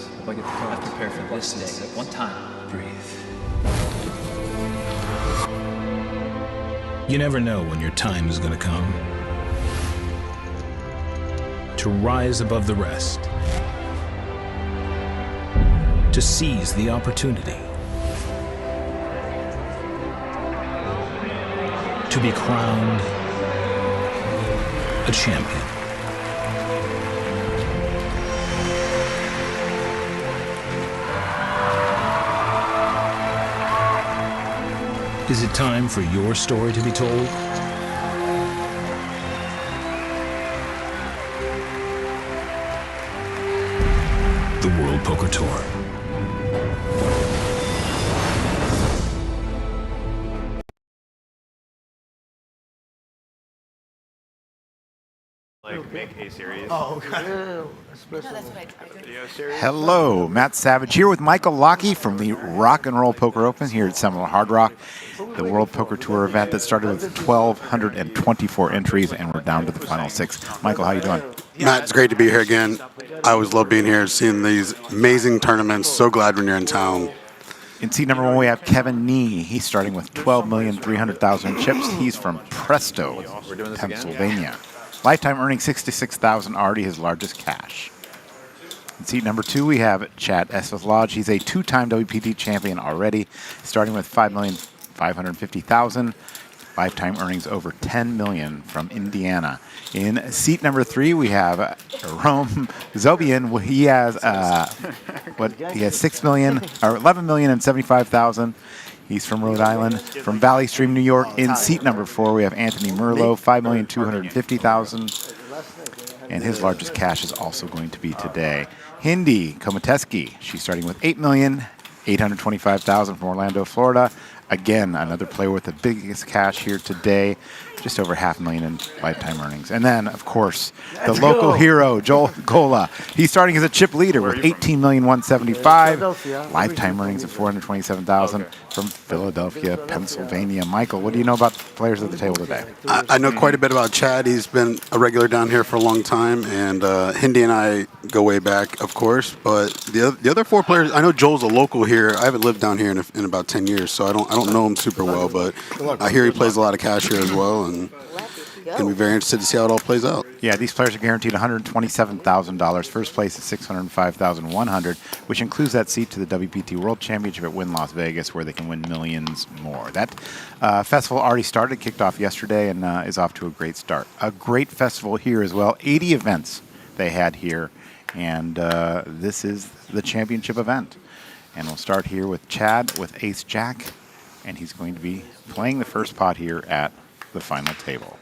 Hope I get to come and prepare for this day. One time. Breathe. You never know when your time is going to come. To rise above the rest. To seize the opportunity. To be crowned a champion. Is it time for your story to be told? The World Poker Tour. Like make a series. Oh, okay. No, that's what I do. Hello, Matt Savage here with Michael Lockie from the Rock and Roll Poker Open here at Seminole Hard Rock, the World Poker Tour event that started with 1,224 entries, and we're down to the final 6. Michael, how you doing? Matt, it's great to be here again. I always love being here, seeing these amazing tournaments. So glad when you're in town. In seat number 1, we have Kevin Nee. He's starting with 12,300,000 chips. He's from Presto, Pennsylvania. Lifetime earning $66,000, already his largest cash. In seat number 2, we have Chad Eveslage. He's a 2-time WPT champion already, starting with $5,550,000. Lifetime earnings over $10 million from Indiana. In seat number 3, we have Aram Zobian. He has He has $11,075,000. He's from Rhode Island, from Valley Stream, New York. In seat number 4, we have Anthony Merlo, $5,250,000. And his largest cash is also going to be today. Hyndi Khomutetsky, she's starting with $8,825,000 from Orlando, Florida. Again, another player with the biggest cash here today, just over $500,000 in lifetime earnings. And then, of course, the local hero, Joel Gola. He's starting as a chip leader with $18,175,000, lifetime earnings of $427,000 from Philadelphia, Pennsylvania. Michael, what do you know about the players at the table today? I know quite a bit about Chad. He's been a regular down here for a long time, and Hyndi and I go way back, of course. But the other 4 players, I know Joel's a local here. I haven't lived down here in about 10 years, so I don't know him super well, but I hear he plays a lot of cash here as well, and going to be very interested to see how it all plays out. Yeah, these players are guaranteed $127,000. First place is $605,100, which includes that seat to the WPT World Championship at Wynn Las Vegas, where they can win millions more. That festival already started, kicked off yesterday, and is off to a great start. A great festival here as well. 80 events they had here, and this is the championship event. And we'll start here with Chad with Ace Jack, and he's going to be playing the first pot here at the final table.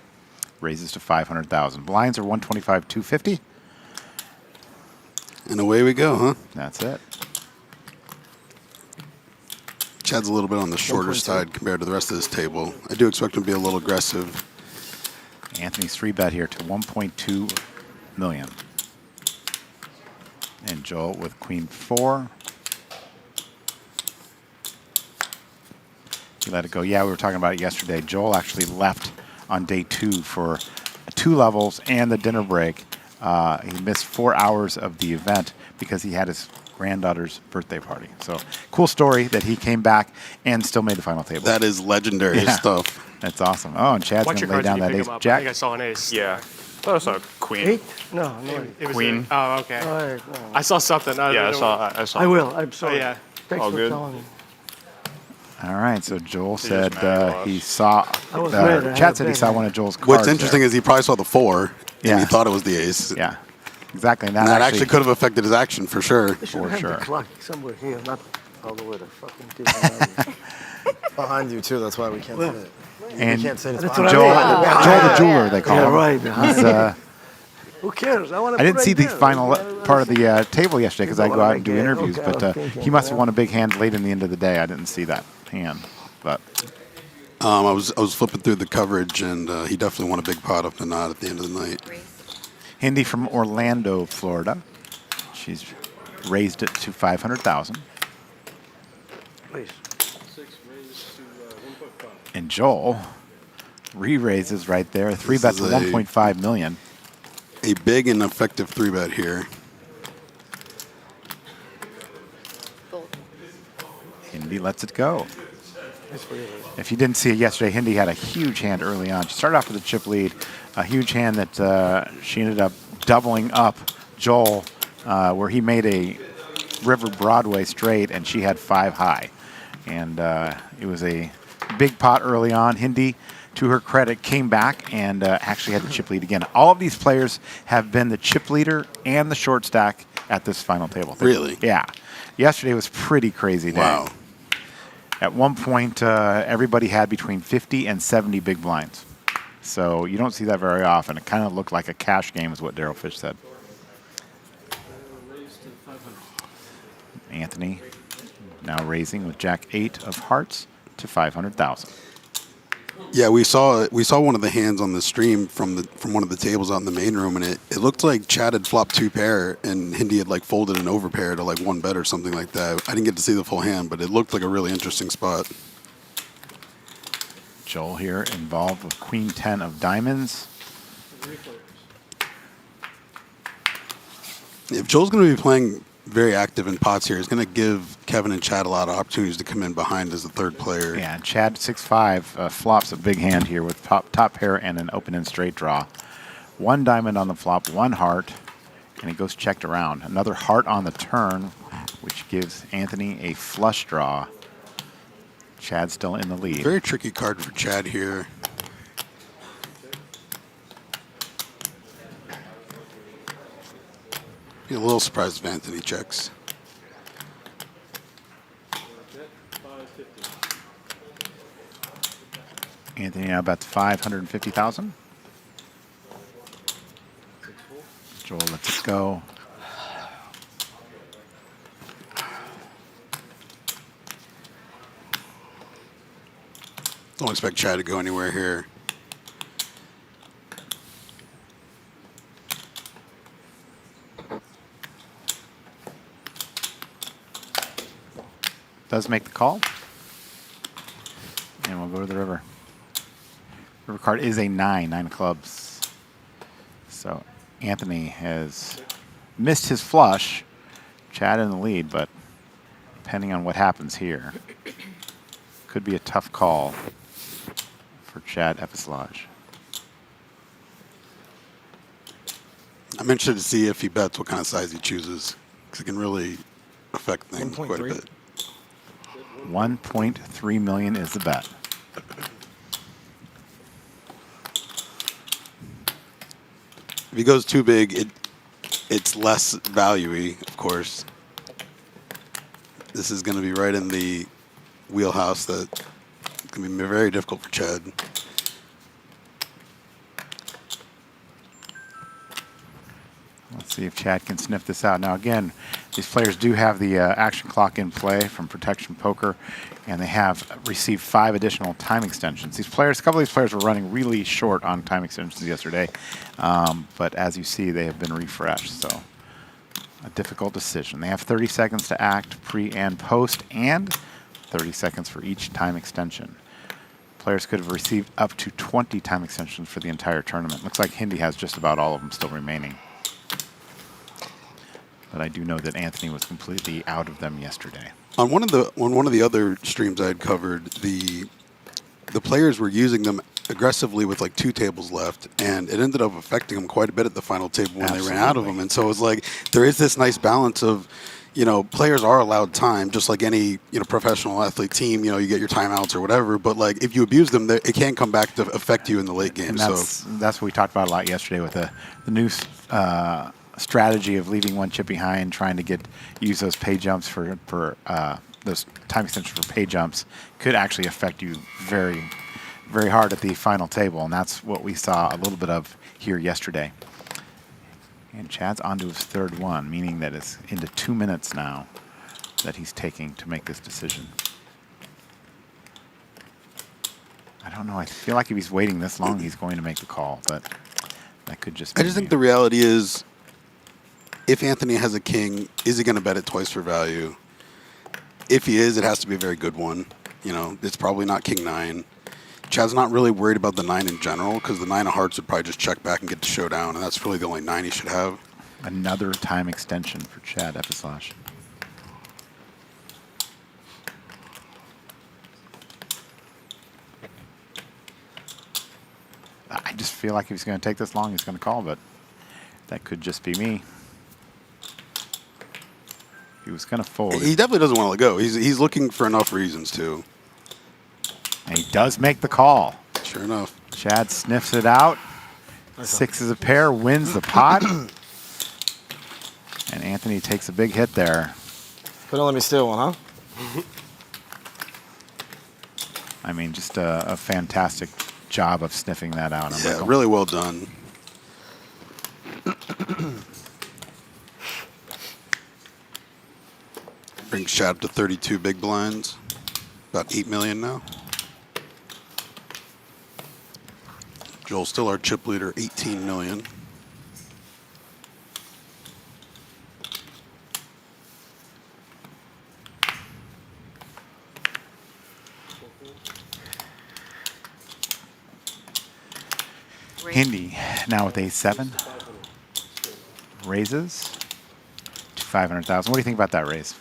Raises to $500,000. Blinds are 125, 250. And away we go, huh? That's it. Chad's a little bit on the shorter side compared to the rest of this table. I do expect him to be a little aggressive. Anthony's 3-bet here to 1.2 million. And Joel with Queen 4. He let it go. Yeah, we were talking about it yesterday. Joel actually left on day 2 for 2 levels and the dinner break. He missed 4 hours of the event because he had his granddaughter's birthday party. So cool story that he came back and still made the final table. That is legendary stuff. That's awesome. Oh, and Chad's going to lay down that ace jack. I think I saw an ace. Yeah. I thought I saw a queen. 8? No, It was Queen. Oh, okay. All right, no. I saw something. Yeah, I saw. I will. I'm sorry. Oh, yeah. Thanks All for good. telling me. All right, so Joel just said mad he saw, I was mad. I had Chad a said he bet. saw one of Joel's cards. What's interesting is he probably saw the 4, Yeah. and he thought it was the ace. Yeah, exactly. And And that actually could have affected his action for sure. They should For have sure. the clock somewhere here, not all the way to fucking Behind you too. That's why we can't see it. And We can't say it's That's behind what I you. mean. Joel the jeweler, they call Yeah, him. right. He's, Who cares? I want to I didn't see the final part of the table yesterday because I go out and do interviews, but he must have won a big hand late in the end of the day. I didn't see that hand, but I was flipping through the coverage, and he definitely won a big pot of Nenad at the end of the night. Hyndi from Orlando, Florida. She's raised it to $500,000. Please. And Joel re-raises right there. 3-bet to is a- 1.5 million. A big and effective 3-bet here. fold. Hyndi lets it go. If you didn't see it yesterday, Hyndi had a huge hand early on. She started off with a chip lead, a huge hand that she ended up doubling up Joel, where he made a River Broadway straight, and she had 5 high. And it was a big pot early on. Hyndi, to her credit, came back and actually had the chip lead again. All of these players have been the chip leader and the short stack at this final table. Really? Yeah. Yesterday was pretty crazy day. Wow. At one point, everybody had between 50 and 70 big blinds. So you don't see that very often. It kind of looked like a cash game is what Daryl Fish said. Anthony now raising with Jack 8 of hearts to 500,000. Yeah, we saw one of the hands on the stream from one of the tables out in the main room, and it looked like Chad had flopped 2 pair, and Hyndi had like folded an overpair to like 1 bet or something like that. I didn't get to see the full hand, but it looked like a really interesting spot. Joel here involved with Queen 10 of diamonds. If Joel's going to be playing very active in pots here, he's going to give Kevin and Chad a lot of opportunities to come in behind as the 3rd player. Yeah, and Chad 6-5 flops a big hand here with top pair and an open-end straight draw. 1 diamond on the flop, 1 heart, and he goes checked around. Another heart on the turn, which gives Anthony a flush draw. Chad's still in the lead. Very tricky card for Chad here. Be a little surprised if Anthony checks. Anthony now bets 550,000. Joel lets it go. Don't expect Chad to go anywhere here. Does make the call. And we'll go to the river. River card is a 9 of clubs. So Anthony has missed his flush. Chad in the lead, but depending on what happens here, could be a tough call for Chad Eveslage. I'm interested to see if he bets what kind of size he chooses, because it can really affect things quite a bit. 1.3 million is the bet. If he goes too big, it's less value-y, of course. This is going to be right in the wheelhouse that it's going to be very difficult for Chad. Let's see if Chad can sniff this out. Now again, these players do have the action clock in play from Protection Poker, and they have received 5 additional time extensions. These players, a couple of these players were running really short on time extensions yesterday, but as you see, they have been refreshed. So a difficult decision. They have 30 seconds to act pre and post, and 30 seconds for each time extension. Players could have received up to 20 time extensions for the entire tournament. Looks like Hyndi has just about all of them still remaining. But I do know that Anthony was completely out of them yesterday. On one of the other streams I had covered, the players were using them aggressively with like 2 tables left, and it ended up affecting them quite a bit at the final table when they ran out of them. And so it was like there is this nice balance of, you know, players are allowed time, just like any, you know, professional athlete team. You know, you get your timeouts or whatever, but like if you abuse them, it can come back to affect you in the late game. And that's what we talked about a lot yesterday with the new strategy of leaving 1 chip behind, trying to use those pay jumps for those time extensions for pay jumps could actually affect you very, very hard at the final table, and that's what we saw a little bit of here yesterday. And Chad's onto his 3rd one, meaning that it's into 2 minutes now that he's taking to make this decision. I don't know. I feel like if he's waiting this long, he's going to make the call, but that could just be I just think the reality is, if Anthony has a king, is he going to bet it twice for value? If he is, it has to be a very good one. You know, it's probably not king 9. Chad's not really worried about the 9 in general, because the 9 of hearts would probably just check back and get the showdown, and that's really the only 9 he should have. Another time extension for Chad Eveslage. just feel like if he's going to take this long, he's going to call, but that could just be me. He was going to fold. He definitely doesn't want to let go. He's looking for enough reasons to. And he does make the call. Sure enough. Chad sniffs it out. 6 is a pair, wins the pot. And Anthony takes a big hit there. But don't let me steal one, huh? I mean, just a fantastic job of sniffing that out. Yeah, really well done. Brings Chad up to 32 big blinds. About 8 million now. Joel's still our chip leader, 18 million. Hyndi now with A7. Raises to 500,000. What do you think about that raise?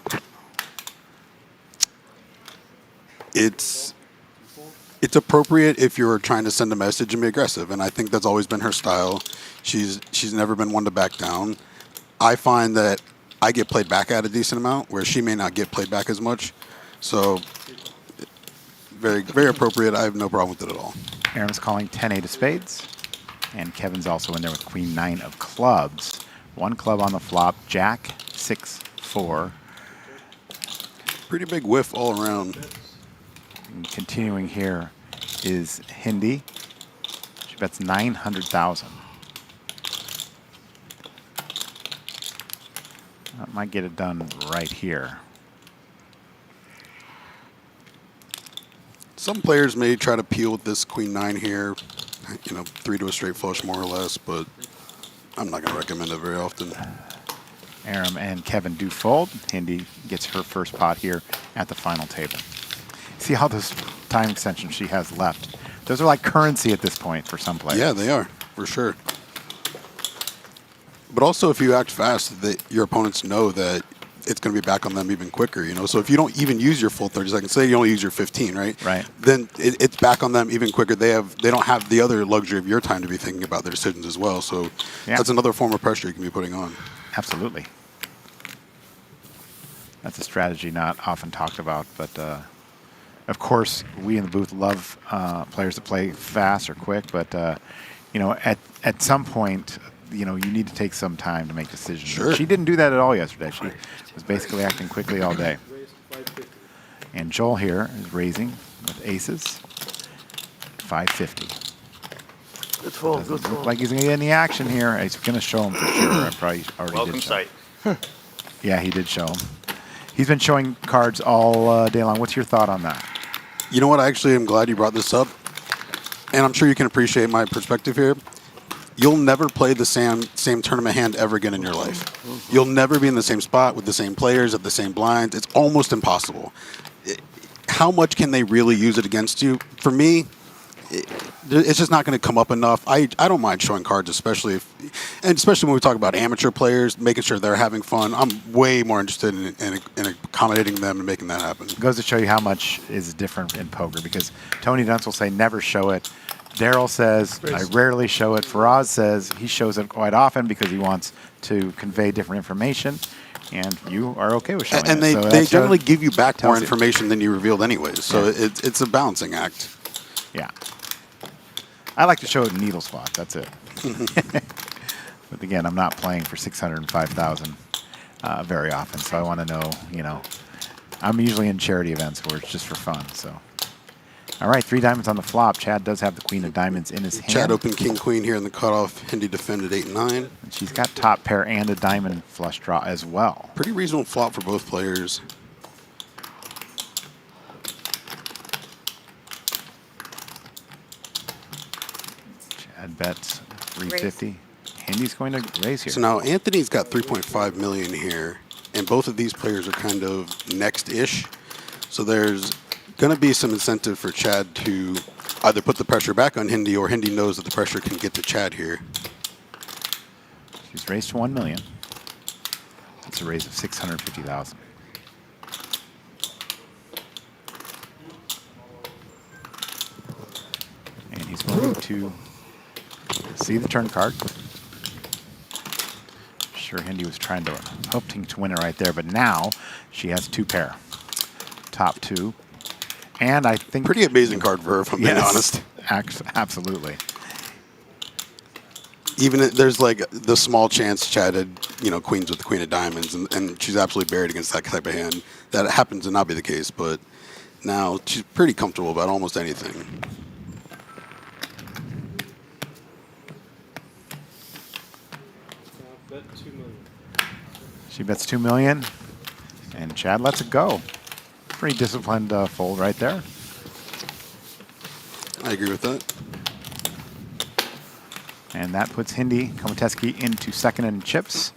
It's appropriate if you're trying to send a message and be aggressive, and I think that's always been her style. She's never been one to back down. I find that I get played back at a decent amount, where she may not get played back as much. So very, very appropriate. I have no problem with it at all. Aram's calling 10-8 of spades. And Kevin's also in there with Queen 9 of clubs. 1 club on the flop. Jack, 6, 4. Pretty big whiff all around. And continuing here is Hyndi. She bets 900,000. That might get it done right here. Some players may try to peel with this Queen 9 here. 3 to a straight flush more or less, but I'm not going to recommend it very often. Aram and Kevin do fold. Hyndi gets her first pot here at the final table. See how those time extensions she has left. Those are like currency at this point for some players. Yeah, they are, for sure. But also, if you act fast, your opponents know that it's going to be back on them even quicker, So if you don't even use your full 30 seconds, say you only use your 15, right? Right. Then it's back on them even quicker. They don't have the other luxury of your time to be thinking about their decisions as well. So that's another form of pressure you can be putting on. Absolutely. That's a strategy not often talked about, but of course we in the booth love players that play fast or quick. But at some point, you need to take some time to make decisions. Sure. She didn't do that at all yesterday. She was basically acting quickly all day. And Joel here is raising with aces, 550. Good fold, good Look fold. like he's going to get in the action here. He's going to show him for sure. I probably already Welcome did show. sight. Yeah, he did show him. He's been showing cards all day long. What's your thought on that? You know what? I actually am glad you brought this up. And I'm sure you can appreciate my perspective here. You'll never play the same tournament hand ever again in your life. You'll never be in the same spot with the same players at the same blinds. It's almost impossible. How much can they really use it against you? For me, it's just not going to come up enough. I don't mind showing cards, especially when we talk about amateur players, making sure they're having fun. I'm way more interested in accommodating them and making that happen. It goes to show you how much is different in poker, because Tony Dunst will say never show it. Daryl says, I rarely show it. Faraz says he shows it quite often because he wants to convey different information. And you are okay with showing and it. And so they generally give you back more you. information than you revealed anyways. So it's a balancing act. Yeah. I like to show it in needle spot. That's it. But again, I'm not playing for 605,000 very often. So I want to know, I'm usually in charity events where it's just for fun. So. All right, 3 diamonds on the flop. Chad does have the queen of diamonds in his hand. Chad opened king queen here in the cutoff. Hyndi defended 8 and 9. And she's got top pair and a diamond flush draw as well. Pretty reasonable flop for both players. Chad bets 350. Hyndi's going to raise here. So now Anthony's got 3.5 million here, and both of these players are kind of next-ish. So there's going to be some incentive for Chad to either put the pressure back on Hyndi, or Hyndi knows that the pressure can get to Chad here. She's raised to 1 million. It's a raise of 650,000. And he's going to See the turn card. Sure, Hyndi was hoping to win it right there, but now she has 2 pair. Top 2. And I think... Pretty amazing card for her, if I'm being honest. Absolutely. Even there's like the small chance Chad had, queens with the queen of diamonds, and she's absolutely buried against that type of hand. That happens to not be the case, but now she's pretty comfortable about almost anything. She bets $2 million, and Chad lets it go. Pretty disciplined fold right there. I agree with that. And that puts Hyndi Khomutetsky into second in chips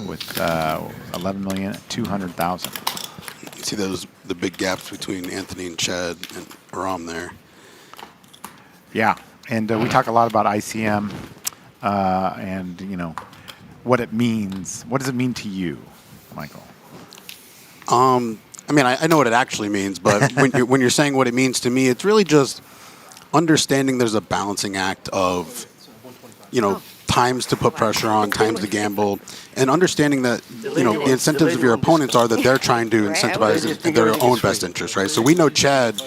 with $11,200,000. You see the big gaps between Anthony and Chad and Aram there. Yeah, and we talk a lot about ICM and what it means. What does it mean to you, Michael? I mean, I know what it actually means, but when you're saying what it means to me, it's really just understanding there's a balancing act of, times to put pressure on, times to gamble, and understanding that, the incentives of your opponents are that they're trying to incentivize their own best interest, right? So we know Chad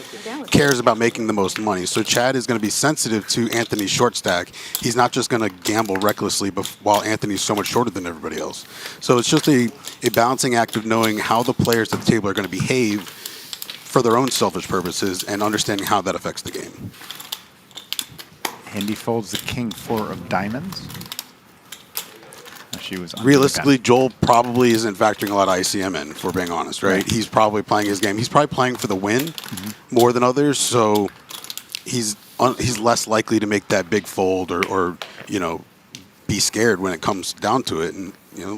cares about making the most money. So Chad is going to be sensitive to Anthony's short stack. He's not just going to gamble recklessly while Anthony's so much shorter than everybody else. So it's just a balancing act of knowing how the players at the table are going to behave for their own selfish purposes and understanding how that affects the game. Hyndi folds the king 4 of diamonds. She was realistically, Joel probably isn't factoring a lot of ICM in, if we're being honest, right? He's probably playing his game. He's probably playing for the win more than others, so he's less likely to make that big fold or be scared when it comes down to it, and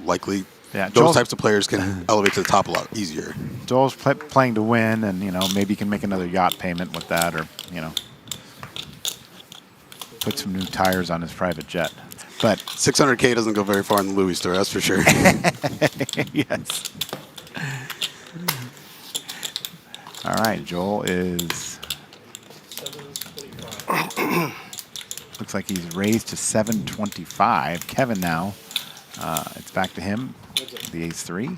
likely those types of players can elevate to the top a lot easier. Joel's playing to win, and maybe he can make another yacht payment with that, or put some new tires on his private jet. But $600K doesn't go very far in the Louis store, that's for sure. Yes. All right, Joel is... looks like he's raised to 725. Kevin now, it's back to him, the ace-3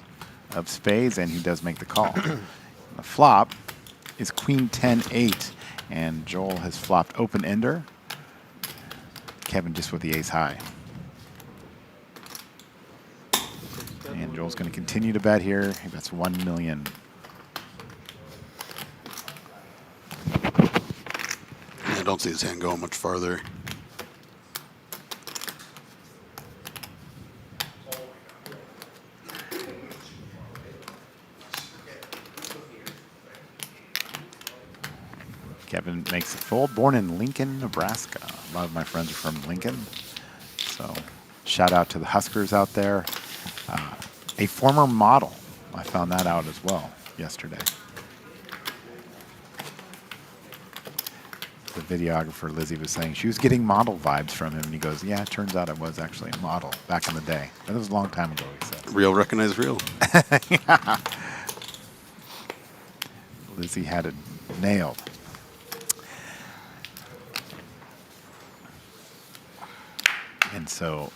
of spades, and he does make the call. The flop is queen 10-8, and Joel has flopped open-ender. Kevin just with the ace-high. And Joel's going to continue to bet here. He bets $1 million. I don't see his hand going much farther. Kevin makes a fold. Born in Lincoln, Nebraska. A lot of my friends are from Lincoln. So shout out to the Huskers out there. A former model. I found that out as well yesterday. The videographer, Lizzie, was saying she was getting model vibes from him. And he goes, yeah, it turns out I was actually a model back in the day. But it was a long time ago, he said. Real recognized real. Yeah. Lizzie had it nailed. And so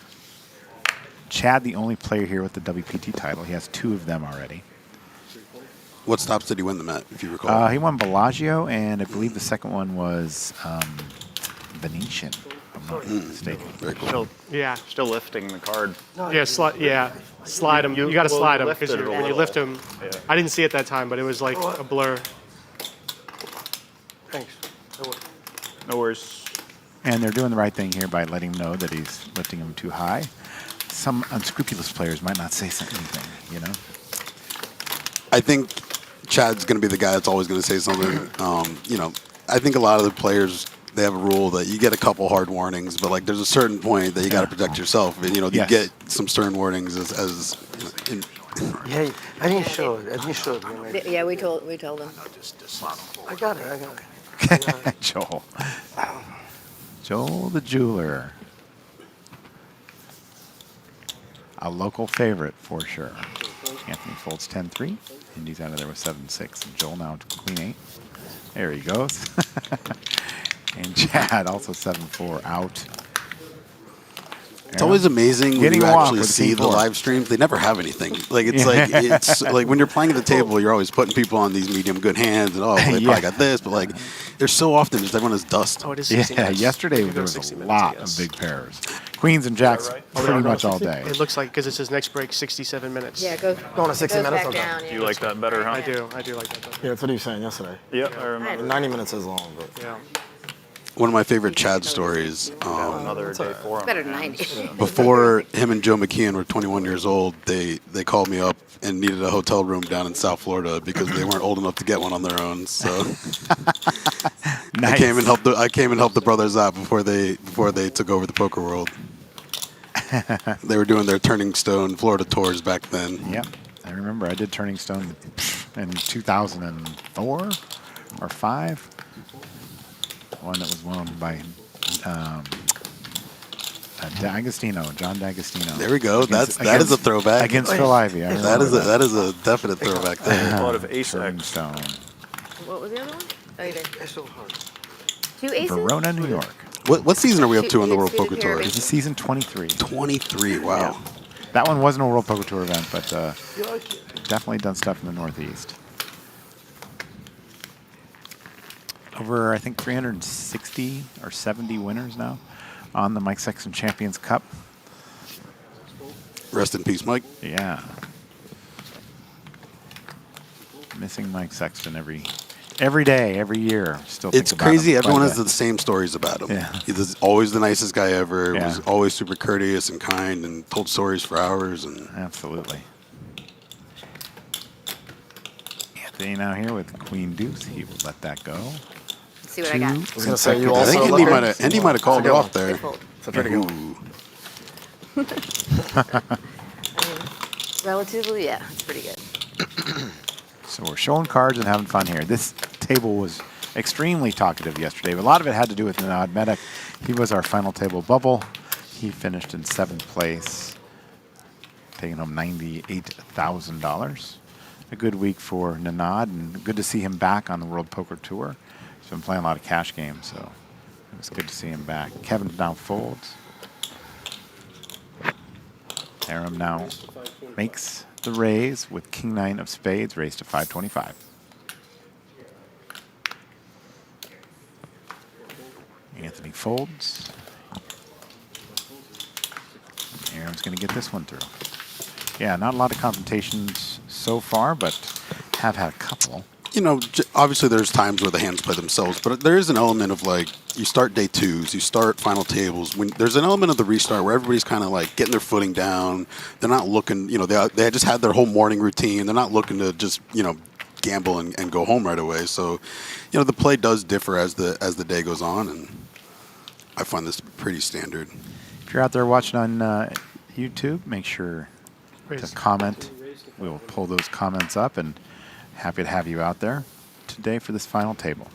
Chad, the only player here with the WPT title. He has 2 of them already. What stops did he win them at, if you recall? He won Bellagio, and I believe the second one was Venetian, if I'm not mistaken. Very cool. Still lifting the card. Slide him. You got to slide him because when you lift him, I didn't see it that time, but it was like a blur. Thanks. No worries. And they're doing the right thing here by letting him know that he's lifting him too high. Some unscrupulous players might not say anything, I think Chad's going to be the guy that's always going to say something. I think a lot of the players, they have a rule that you get a couple hard warnings, but like there's a certain point that you got to protect yourself. And, you get some stern warnings as Yeah, I didn't show it. Yeah, we told them. I got it. Joel. Joel the jeweler. A local favorite for sure. Anthony folds 10-3. Hyndi's out of there with 7-6. And Joel now to queen 8. There he goes. And Chad also 7-4 out. It's always amazing when Getting you them off actually with see the King 4. live streams. They never have anything. Like it's like when you're playing at the table, you're always putting people on these medium good hands, and they probably got this. But like, there's so often just everyone is dust. Oh, it is 60 Yeah, minutes. yesterday We go there was 60 a minutes, I lot of guess. big pairs. Queens and jacks pretty much all day. It looks like, because it says next break 67 minutes. Yeah, go. Going to 60 minutes? Back Okay. down, yeah. You like that better, huh? I do like that better. Yeah, that's what he was saying yesterday. Yeah, I remember. 90 minutes is long, but Yeah. One of my favorite Chad stories. Another day 4 It's on better the than hands. 90. Before him and Joe McKeon were 21 years old, they called me up and needed a hotel room down in South Florida because they weren't old enough to get one on their own. So Nice. I came and helped the brothers out before they took over the poker world. They were doing their Turning Stone Florida tours back then. Yep, I remember. I did Turning Stone in 2004 or 5. One that was won by D'Agostino, John D'Agostino. There we go. That is a throwback against Phil Ivey. I That is remember that is a definite throwback there. A lot of ace Turning X. Stone, What was the other one? Oh, you did. It's so hard. 2 aces? Verona, New York. What season are we up to on the World Two to Poker Tour? Caribbean. This is season 23. 23. Wow. That one wasn't a World Poker Tour event, but You like it? definitely done stuff in the Northeast. Over, I think, 360 or 70 winners now on the Mike Sexton Champions Cup. Rest in peace, Mike. Yeah. Missing Mike Sexton every day, every year. Still think It's about crazy. him Everyone quite a has bit. the same stories about him. Yeah. He's always the nicest guy ever. Yeah. Was always super courteous and kind and told stories for hours. And Absolutely. Anthony now here with Queen Deuce. He will let that go. Let's see what I got. I was going to say you I also think look Indy might have called it off there. Good fold. It's a pretty good one. Ooh. Relatively, yeah, it's pretty good. So we're showing cards and having fun here. This table was extremely talkative yesterday. But a lot of it had to do with Nenad Medic. He was our final table bubble. He finished in 7th place, taking home $98,000. A good week for Nenad, and good to see him back on the World Poker Tour. He's been playing a lot of cash games, so it was good to see him back. Kevin now folds. Aram now makes the raise with King 9 of spades, raised to 525. Anthony folds. Aram's going to get this one through. Yeah, not a lot of confrontations so far, but have had a couple. You know, obviously there's times where the hands play themselves, but there is an element of like you start day 2s, you start final tables. When there's an element of the restart where everybody's kind of like getting their footing down. They're not looking, you know, they just had their whole morning routine. They're not looking to just, you know, gamble and go home right away. So, you know, the play does differ as the day goes on, and I find this pretty standard. If you're out there watching on YouTube, make sure to comment. We will pull those comments up, and happy to have you out there today for this final table.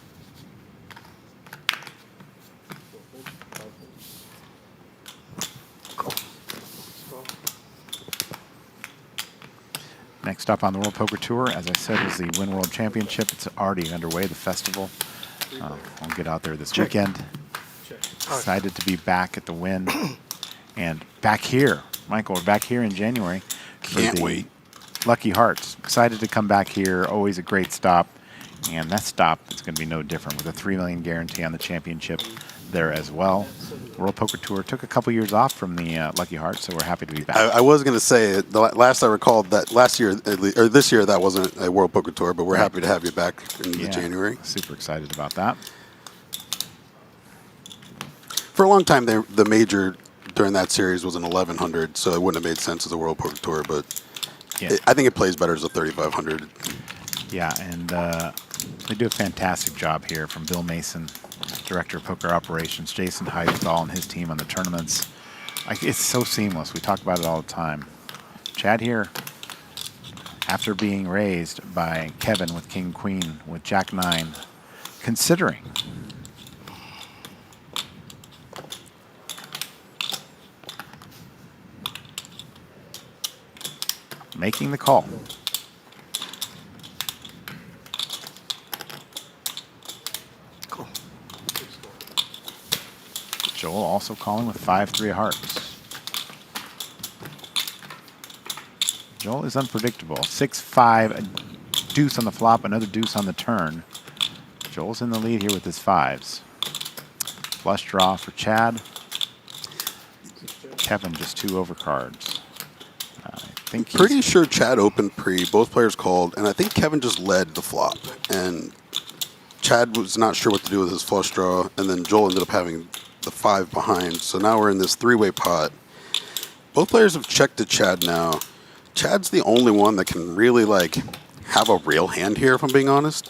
Next up on the World Poker Tour, as I said, is the Win World Championship. It's already underway, the festival. I'll get out there this weekend. Excited to be back at the Win and back here. Michael, we're back here in January. for Can't the wait. Lucky Hearts. Excited to come back here. Always a great stop. And that stop is going to be no different with a $3 million guarantee on the championship there as well. World Poker Tour took a couple years off from the Lucky Hearts, so we're happy to be back. I was going to say, the last I recalled that last year, or this year, that wasn't a World Poker Tour, but we're happy to have you back in the January. Super excited about that. For a long time, the major during that series was an 1100, so it wouldn't have made sense as a World Poker Tour, but I think it plays better as a 3500. Yeah, and they do a fantastic job here from Bill Mason, Director of Poker Operations, Jason Heidenthal and his team on the tournaments. It's so seamless. We talk about it all the time. Chad here, after being raised by Kevin with King Queen with Jack 9, considering making the call. Joel also calling with 5-3 of hearts. Joel is unpredictable. 6-5, a deuce on the flop, another deuce on the turn. Joel's in the lead here with his 5s. Flush draw for Chad. Kevin just 2 overcards. I think Pretty sure Chad opened pre, both players called, and I think Kevin just led the flop. And Chad was not sure what to do with his flush draw, and then Joel ended up having the 5 behind. So now we're in this 3-way pot. Both players have checked to Chad now. Chad's the only one that can really like have a real hand here, if I'm being honest.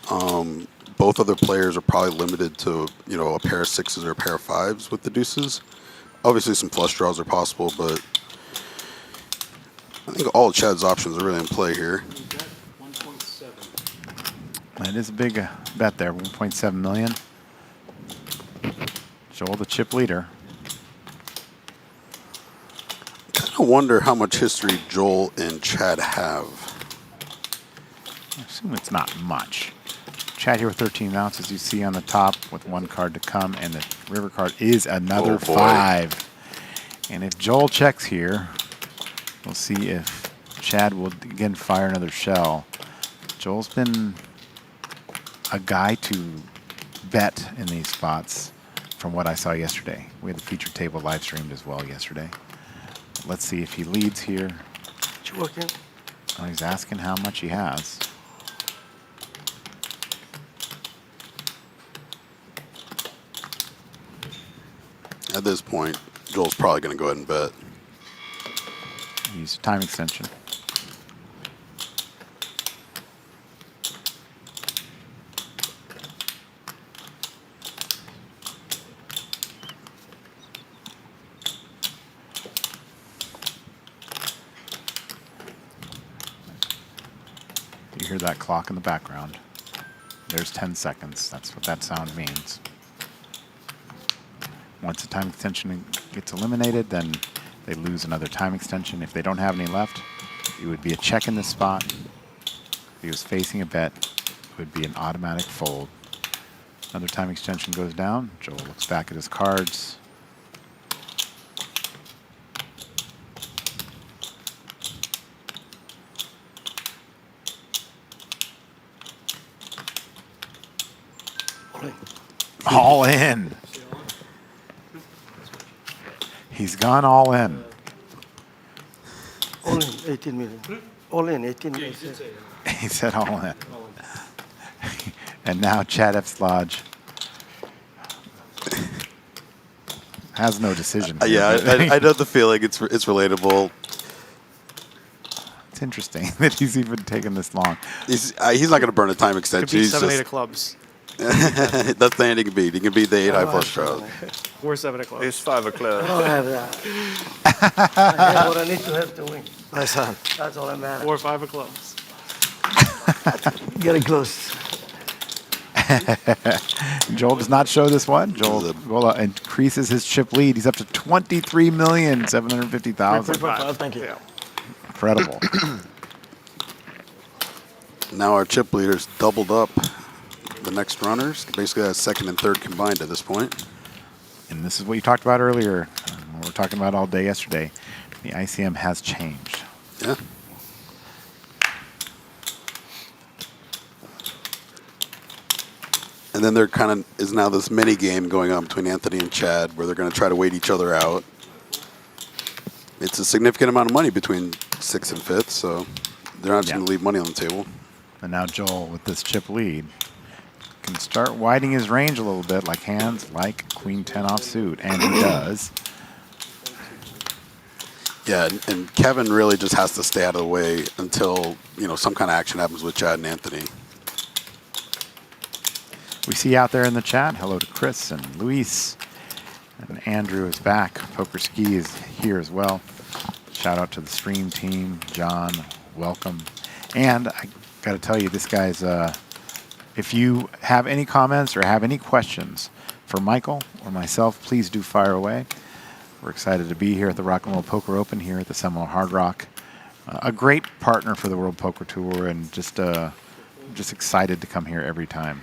Both other players are probably limited to, you know, a pair of 6s or a pair of 5s with the deuces. Obviously, some flush draws are possible, but I think all of Chad's options are really in play here. That is a big bet there, 1.7 million. Joel, the chip leader. I wonder how much history Joel and Chad have. I assume it's not much. Chad here with 13 ounces, you see on the top with 1 card to come, and the river card is another 5. And if Joel checks here, we'll see if Chad will again fire another shell. Joel's been a guy to bet in these spots from what I saw yesterday. We had the feature table live streamed as well yesterday. Let's see if he leads here. Oh, he's asking how much he has. At this point, Joel's probably going to go ahead and bet. Use a time extension. You hear that clock in the background. There's 10 seconds. That's what that sound means. Once the time extension gets eliminated, then they lose another time extension. If they don't have any left, it would be a check in this spot. If he was facing a bet, it would be an automatic fold. Another time extension goes down. Joel looks back at his cards. All in. He's gone all in. All in, 18 million. All in, 18 million. He said all in. And now Chad Eveslage has no decision. Yeah, I know the feeling. It's relatable. It's interesting that he's even taken this long. He's not going to burn a time Could extension. be He's 7, just, 8 of clubs. that's the hand he can beat. He can beat the 8-high flush draw. Or 7 of clubs. It's 5 o'clock. I don't have that. I have what I need to have to win. Nice hand. That's all that matters. Or 5 of clubs. Getting close. Joel does not show this one. Joel Gola increases his chip lead. He's up to 23,750,000. 3.5, thank you. Yeah. Incredible. Now our chip leaders doubled up the next runners. Basically, that's second and third combined at this point. And this is what you talked about earlier. We were talking about all day yesterday. The ICM has changed. Yeah. And then there kind of is now this mini game going on between Anthony and Chad where they're going to try to wait each other out. It's a significant amount of money between 6th and 5th, so they're not just going to leave money on the table. And now Joel, with this chip lead, can start widening his range a little bit, like hands like Queen 10 offsuit, and he does. Yeah, and Kevin really just has to stay out of the way until, you know, some kind of action happens with Chad and Anthony. We see out there in the chat, hello to Chris and Luis. And Andrew is back. Poker Ski is here as well. Shout out to the stream team. John, welcome. And I got to tell you, this guy's, if you have any comments or have any questions for Michael or myself, please do fire away. We're excited to be here at the Rock and Roll Poker Open here at the Seminole Hard Rock. A great partner for the World Poker Tour, and just excited to come here every time.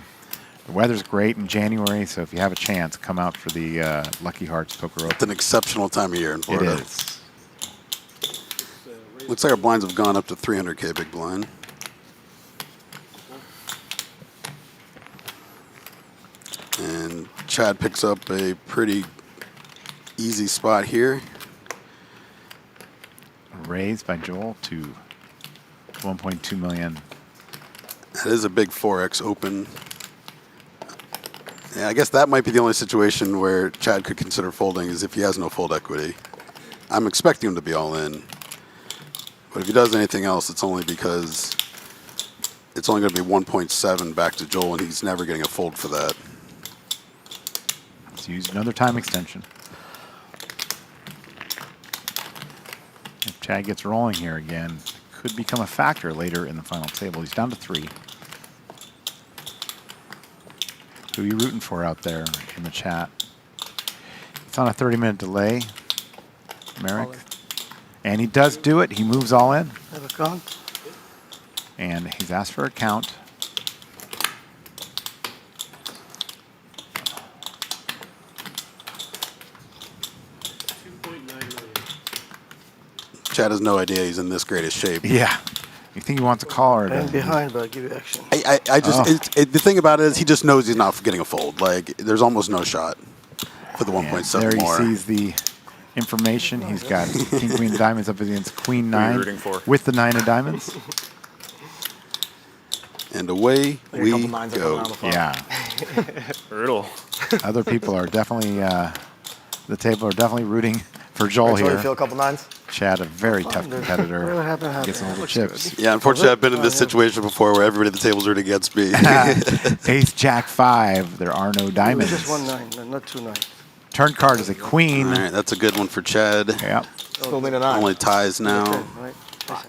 The weather's great in January, so if you have a chance, come out for the Lucky Hearts Poker Open. It's an exceptional time of year in Florida. It is. Looks like our blinds have gone up to 300K big blind. And Chad picks up a pretty easy spot here. Raised by Joel to 1.2 million. That is a big 4X open. Yeah, I guess that might be the only situation where Chad could consider folding is if he has no fold equity. I'm expecting him to be all in. But if he does anything else, it's only because it's only going to be 1.7 back to Joel, and he's never getting a fold for that. Let's use another time extension. If Chad gets rolling here again, it could become a factor later in the final table. He's down to 3. Who are you rooting for out there in the chat? It's on a 30-minute delay, Merrick. And he does do it. He moves all in. Have a count. And he's asked for a count. Chad has no idea he's in this great a shape. Yeah. You think he wants a call or I'm behind, but I'll give you action. I just, the thing about it is he just knows he's not getting a fold. Like, there's almost no shot for the 1.7 there more. he sees the information. He's got King, Queen of Diamonds up against Queen Who are you 9 rooting for? with the 9 of Diamonds. And away Like a we couple nines are go. coming out of the front. Yeah. Brutal. Other people are definitely, the table are definitely rooting for Joel Alright, so you here. feel a couple nines? Chad, a very tough competitor. Whatever happened, Gets some happened. little chips. Yeah, unfortunately, I've been in this situation before where everybody at the table's rooting against me. Ace, Jack 5. There are no diamonds. Just 1 9, no, not 2 9s. Turn card is a queen. All right, that's a good one for Chad. Yep. Still need a 9. Only ties now. Right?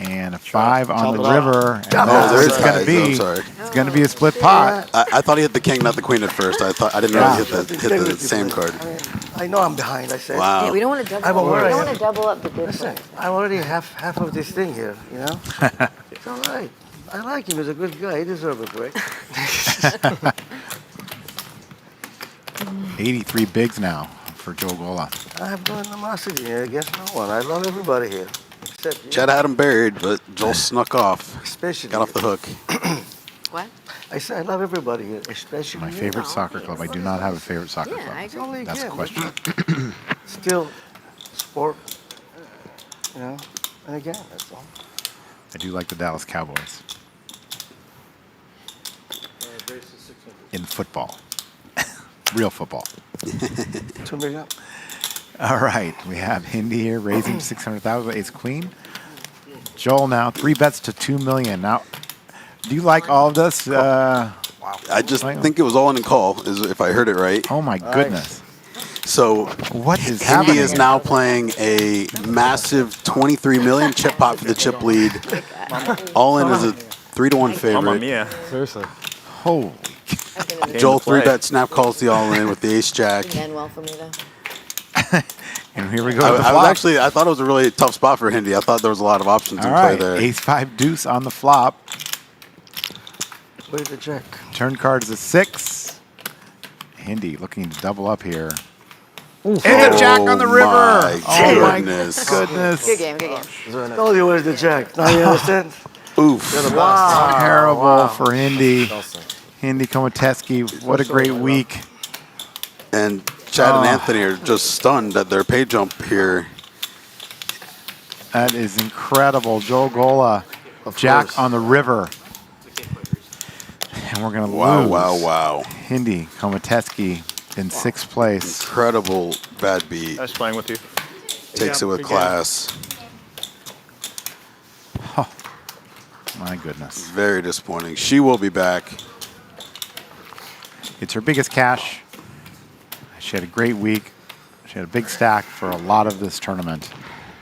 And a 5 on the Chop it up. river. And Oh, there is it's going to ties. be. I'm sorry. It's going to be a split pot. I thought he hit the king, not the queen at first. I didn't know he hit the same card. I know I'm behind, I said. Wow. Yeah, we don't want to double. I'm aware We I don't am. want to double up the Listen, difference. I already have half of this thing here, you know? It's all right. I like him. He's a good guy. He deserves a break. 83 bigs now for Joe Gola. I have no animosity here against no one. I love everybody here. Except you. Chad had him buried, but Joel snuck off. Especially Got off the hook. What? I said I love everybody here, especially My you. favorite soccer club. I do not have a favorite soccer Yeah, I club. agree. Only That's a again, question. Still, sport, you know? And again, that's all. I do like the Dallas Cowboys. In football. Real football. 2 million. All right, we have Hyndi here raising 600,000 ace queen. Joel now 3 bets to 2 million. Now, do you like all of this? I just think it was all in call, if I heard it right. Oh my goodness! So What is Hyndi happening? is now playing a massive 23 million chip pot for the chip lead. All in is a 3-1 Mamma favorite. mia. Seriously. Holy! Joel to play. 3-bet snap calls the all in with the ace jack. Again, well for me though. And here we go. with the I was flop. actually, I thought it was a really tough spot for Hyndi. I thought there was a lot of options All in play right, there. ace 5 deuce on the flop. Where's the jack? Turn card is a 6. Hyndi looking to double up here. And a jack on the river. My Oh my goodness. goodness! Good game, good game. Told you where's the jack. Now you understand? Oof. Terrible for Hyndi. Hyndi Khomutetsky. What a great week. And Chad and Anthony are just stunned at their pay jump here. That is incredible. Joel Gola, jack course. on the river. And we're going to Wow, lose. wow, wow. Hyndi Khomutetsky in 6th place. Incredible bad beat. Nice playing with you. Takes it with good game. class. My goodness. Very disappointing. She will be back. It's her biggest cash. She had a great week. She had a big stack for a lot of this tournament.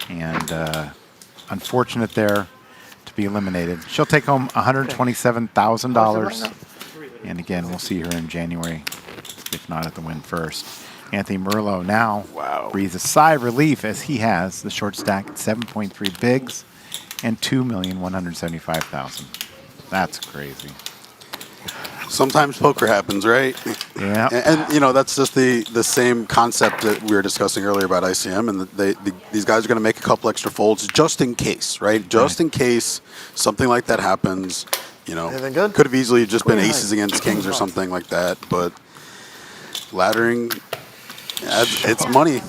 And unfortunate there to be eliminated. She'll take home $127,000. And again, we'll see her in January, if not at the win first. Anthony Merlo now breathes a sigh of relief as he has the short stack at 7.3 bigs and $2,175,000. That's crazy. Sometimes poker happens, right? Yeah. And you know, that's just the same concept that we were discussing earlier about ICM, and these guys are going to make a couple extra folds just in case, right? Just in case something like that happens. You know, Anything good? could have easily just been Queen aces high. against kings or something like that, but laddering, it's money.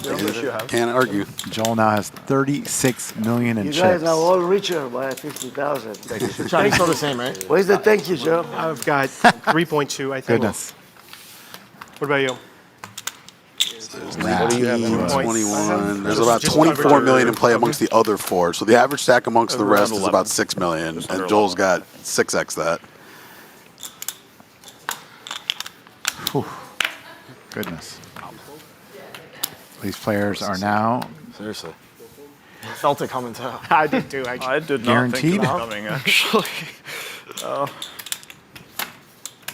Can't argue. Joel now has 36 million in You chips. guys are all richer by 50,000. Chinese still the same, right? Where's the thank you, Joe? I've got 3.2, I think. Goodness. What about you? What do you have? 21. There's about Just 24 under- million in play amongst the other four. So the average stack amongst the rest is about 6 million, and Joel's got 6x that. Whew. Goodness. These players are now Seriously. Felt it coming too. I did too, actually. I did not Guaranteed? think it was coming, actually.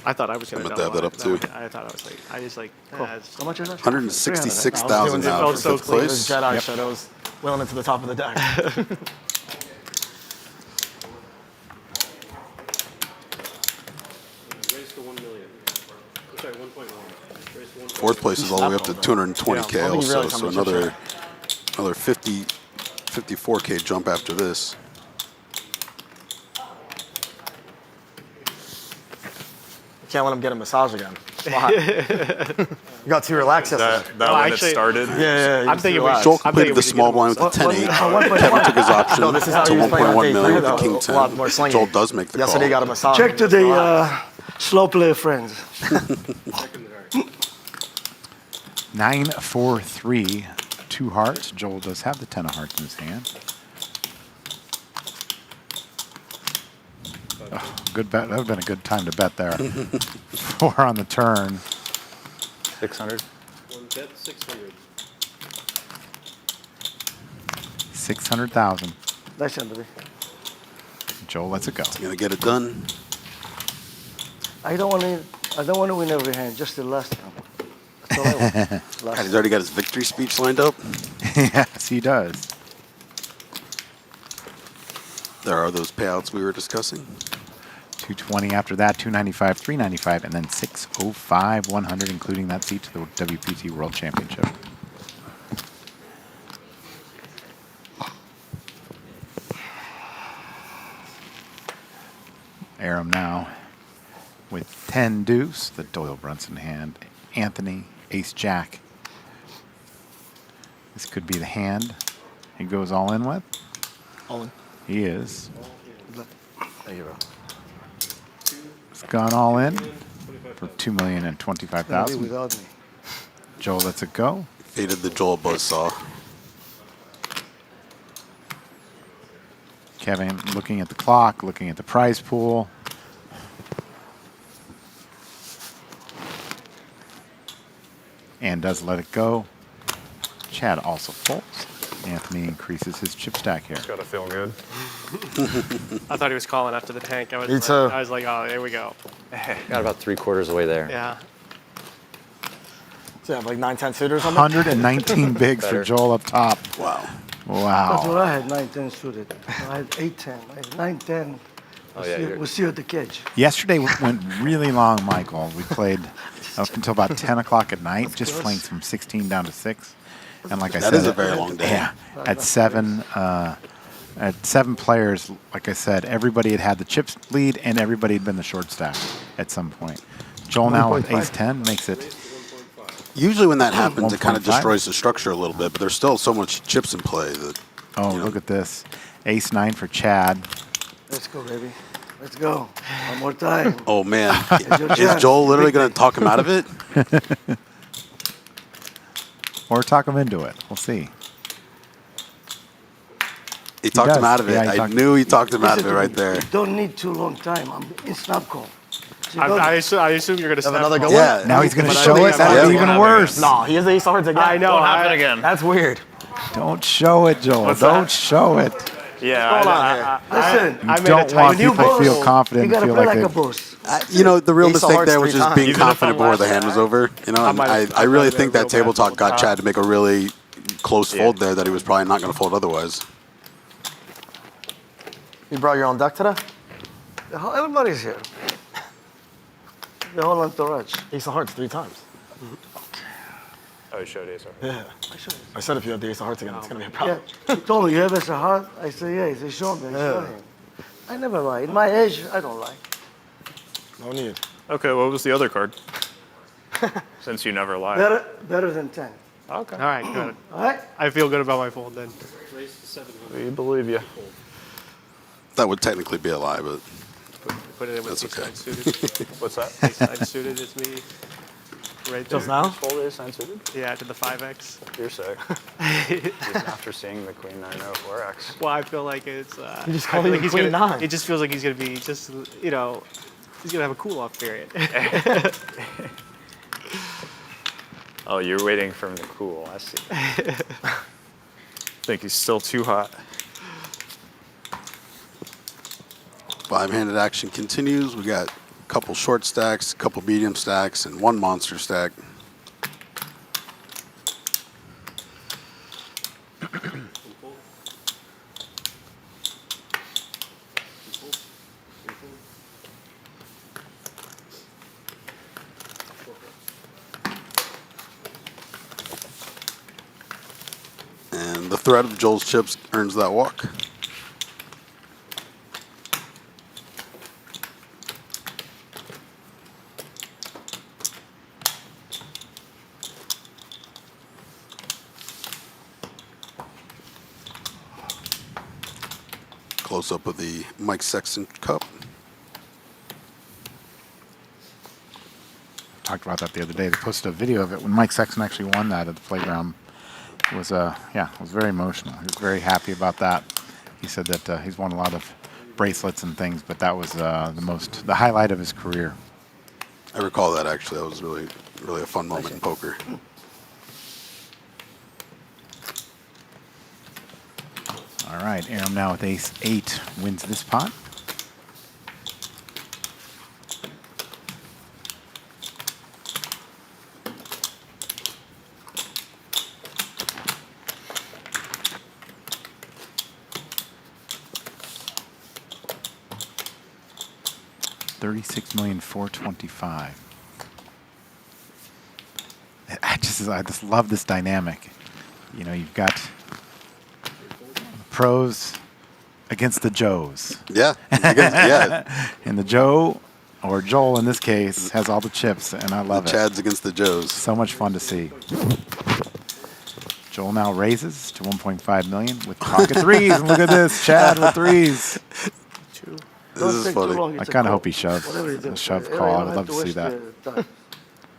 I thought I was going I'm to gonna dab that up, too. I thought I was like, I just like, How much is that? 166,000 now felt for so fifth clean. It was place. Jedi shadows wheeling into the top of the deck. Fourth place is all the way up to 220K Yeah, I don't think he also, realized how so much another 54K jump after this. Can't let him get a massage again. Why? You got too relaxed yesterday. That when actually- it started. Yeah, I'm thinking we relaxed. Joel I'm completed thinking the we should small get him blind with the 10-8. 1.1. Kevin took his option No, this is how to he was playing on 1.1 day million three, with the though. king A lot 10. more slinging. Joel does make the call. Yesterday he got a massage. Check to the slow player friends. 9-4-3, 2 hearts. Joel does have the 10 of hearts in his hand. Oh, good bet. That would have been a good time to bet there. 4 on the turn. 600. 600,000. Nice one, baby. Joel lets it go. Gonna get it done. I don't want to win every hand, just the last one. That's all I want. God, he's already got his victory speech lined up. Yes, he does. There are those payouts we were discussing. 220 after that, 295, 395, and then 605, 100, including that seat to the WPT World Championship. Aram now with 10 deuce, the Doyle Brunson hand. Anthony, ace jack. This could be the hand he goes all in with. All in. He is. Thank you, bro. It's gone all in for Gonna be $2,025,000. without me. Joel lets it go. Faded the Joel buzzsaw. Kevin looking at the clock, looking at the prize pool. And does let it go. Chad also folds. Anthony increases his chip stack here. Gotta feel good. I thought he was calling after the tank. I was, Me like, too. I was like, oh, there we go. Got about 3/4 away there. Yeah. So you have like 9-10 suited or something? 119 bigs for Better. Joel up top. Wow. That's Wow. what I had, 9-10 suited. I had 8-10. I had 9-10. Oh, yeah, you're- We'll see you at the cage. Yesterday went really long, Michael. We played up until about 10 o'clock at night, just playing from 16 down to 6. And like I That said, is a very long day. Yeah, at 7 players, like I said, everybody had the chips lead and everybody had been the short stack at some point. Joel now with 1.5. ace 10 makes it. Usually when that happens, it kind of 1.5. destroys the structure a little bit, but there's still so much chips in play that. Oh, you know. look at this. Ace 9 for Chad. Let's go, baby. Let's go. One more time. Oh man, your is chance. Joel literally Big going to talk him out of it? Or talk him into it. We'll see. He talked him does. out of it. Yeah, he I talked- knew he talked him out of Listen it to right me. there. You don't need too long time. I'm in snap call. So you I don't- assume you're going to Have snap another call. good one? Yeah. Now he's going to But I show think it. it's That's happening even again. worse. No, he has the ace hearts again. I know. Don't happen again. That's weird. Don't show it, Joel. What's Don't that? show it. Yeah. What's going on here? Listen, I You made a don't tight- want when you people to boss, feel confident you and gotta feel play like like a they... boss. You know, the real Ace of mistake hearts there was 3 just times. being Even if confident I'm before the last, hand was over. You know, and might I have really been think real that table bad. talk got Chad to make a really close Yeah. fold there that he was probably not going to fold otherwise. You brought your own deck today? Everybody's here. the whole entourage. Ace of Hearts 3 times. Oh, he showed ace. Yeah. I showed I said if you have the Ace of Hearts again, it's going to be a Yeah, problem. he told me, you have a heart? I said, yeah. He said, show me. I showed him. I never lie. In my age, I don't lie. No need. Okay, what was the other card? Since you never lie. Better than 10. Okay. All right, good. All right? I feel good about my fold then. We believe you. That would technically be a lie, but Put it in with That's ace okay. nine suited. What's that? Ace nine suited is me. Right there. Just now? Fold ace nine suited? Yeah, to the 5x. You're sick. Even after seeing the queen 904x. Well, I feel like it's. You just I called feel me like he's queen gonna, 9. It just feels like he's gonna be just, you know, he's gonna have a cool off period. Oh, you're waiting for him to cool. I see. Think he's still too hot. five-handed action continues. We got a couple short stacks, a couple medium stacks, and one monster stack. And the threat of Joel's chips earns that walk. Close up of the Mike Sexton Cup. Talked about that the other day. They posted a video of it when Mike Sexton actually won that at the playground. It was very emotional. He was very happy about that. He said that he's won a lot of bracelets and things, but that was the highlight of his career. I recall that actually. That was really a fun moment in poker. All right, Aram now with ace 8 wins this pot. $36,425,000. I just love this dynamic. You know, you've got pros against the Joes. Yeah, yeah. And the Joe, or Joel in this case, has all the chips, and I love The it. Chads against the Joes. So much fun to see. Joel now raises to 1.5 million with pocket threes, and look at this, Chad with threes. This is funny. I kind of hope he shoves a shove call. I would love to see that.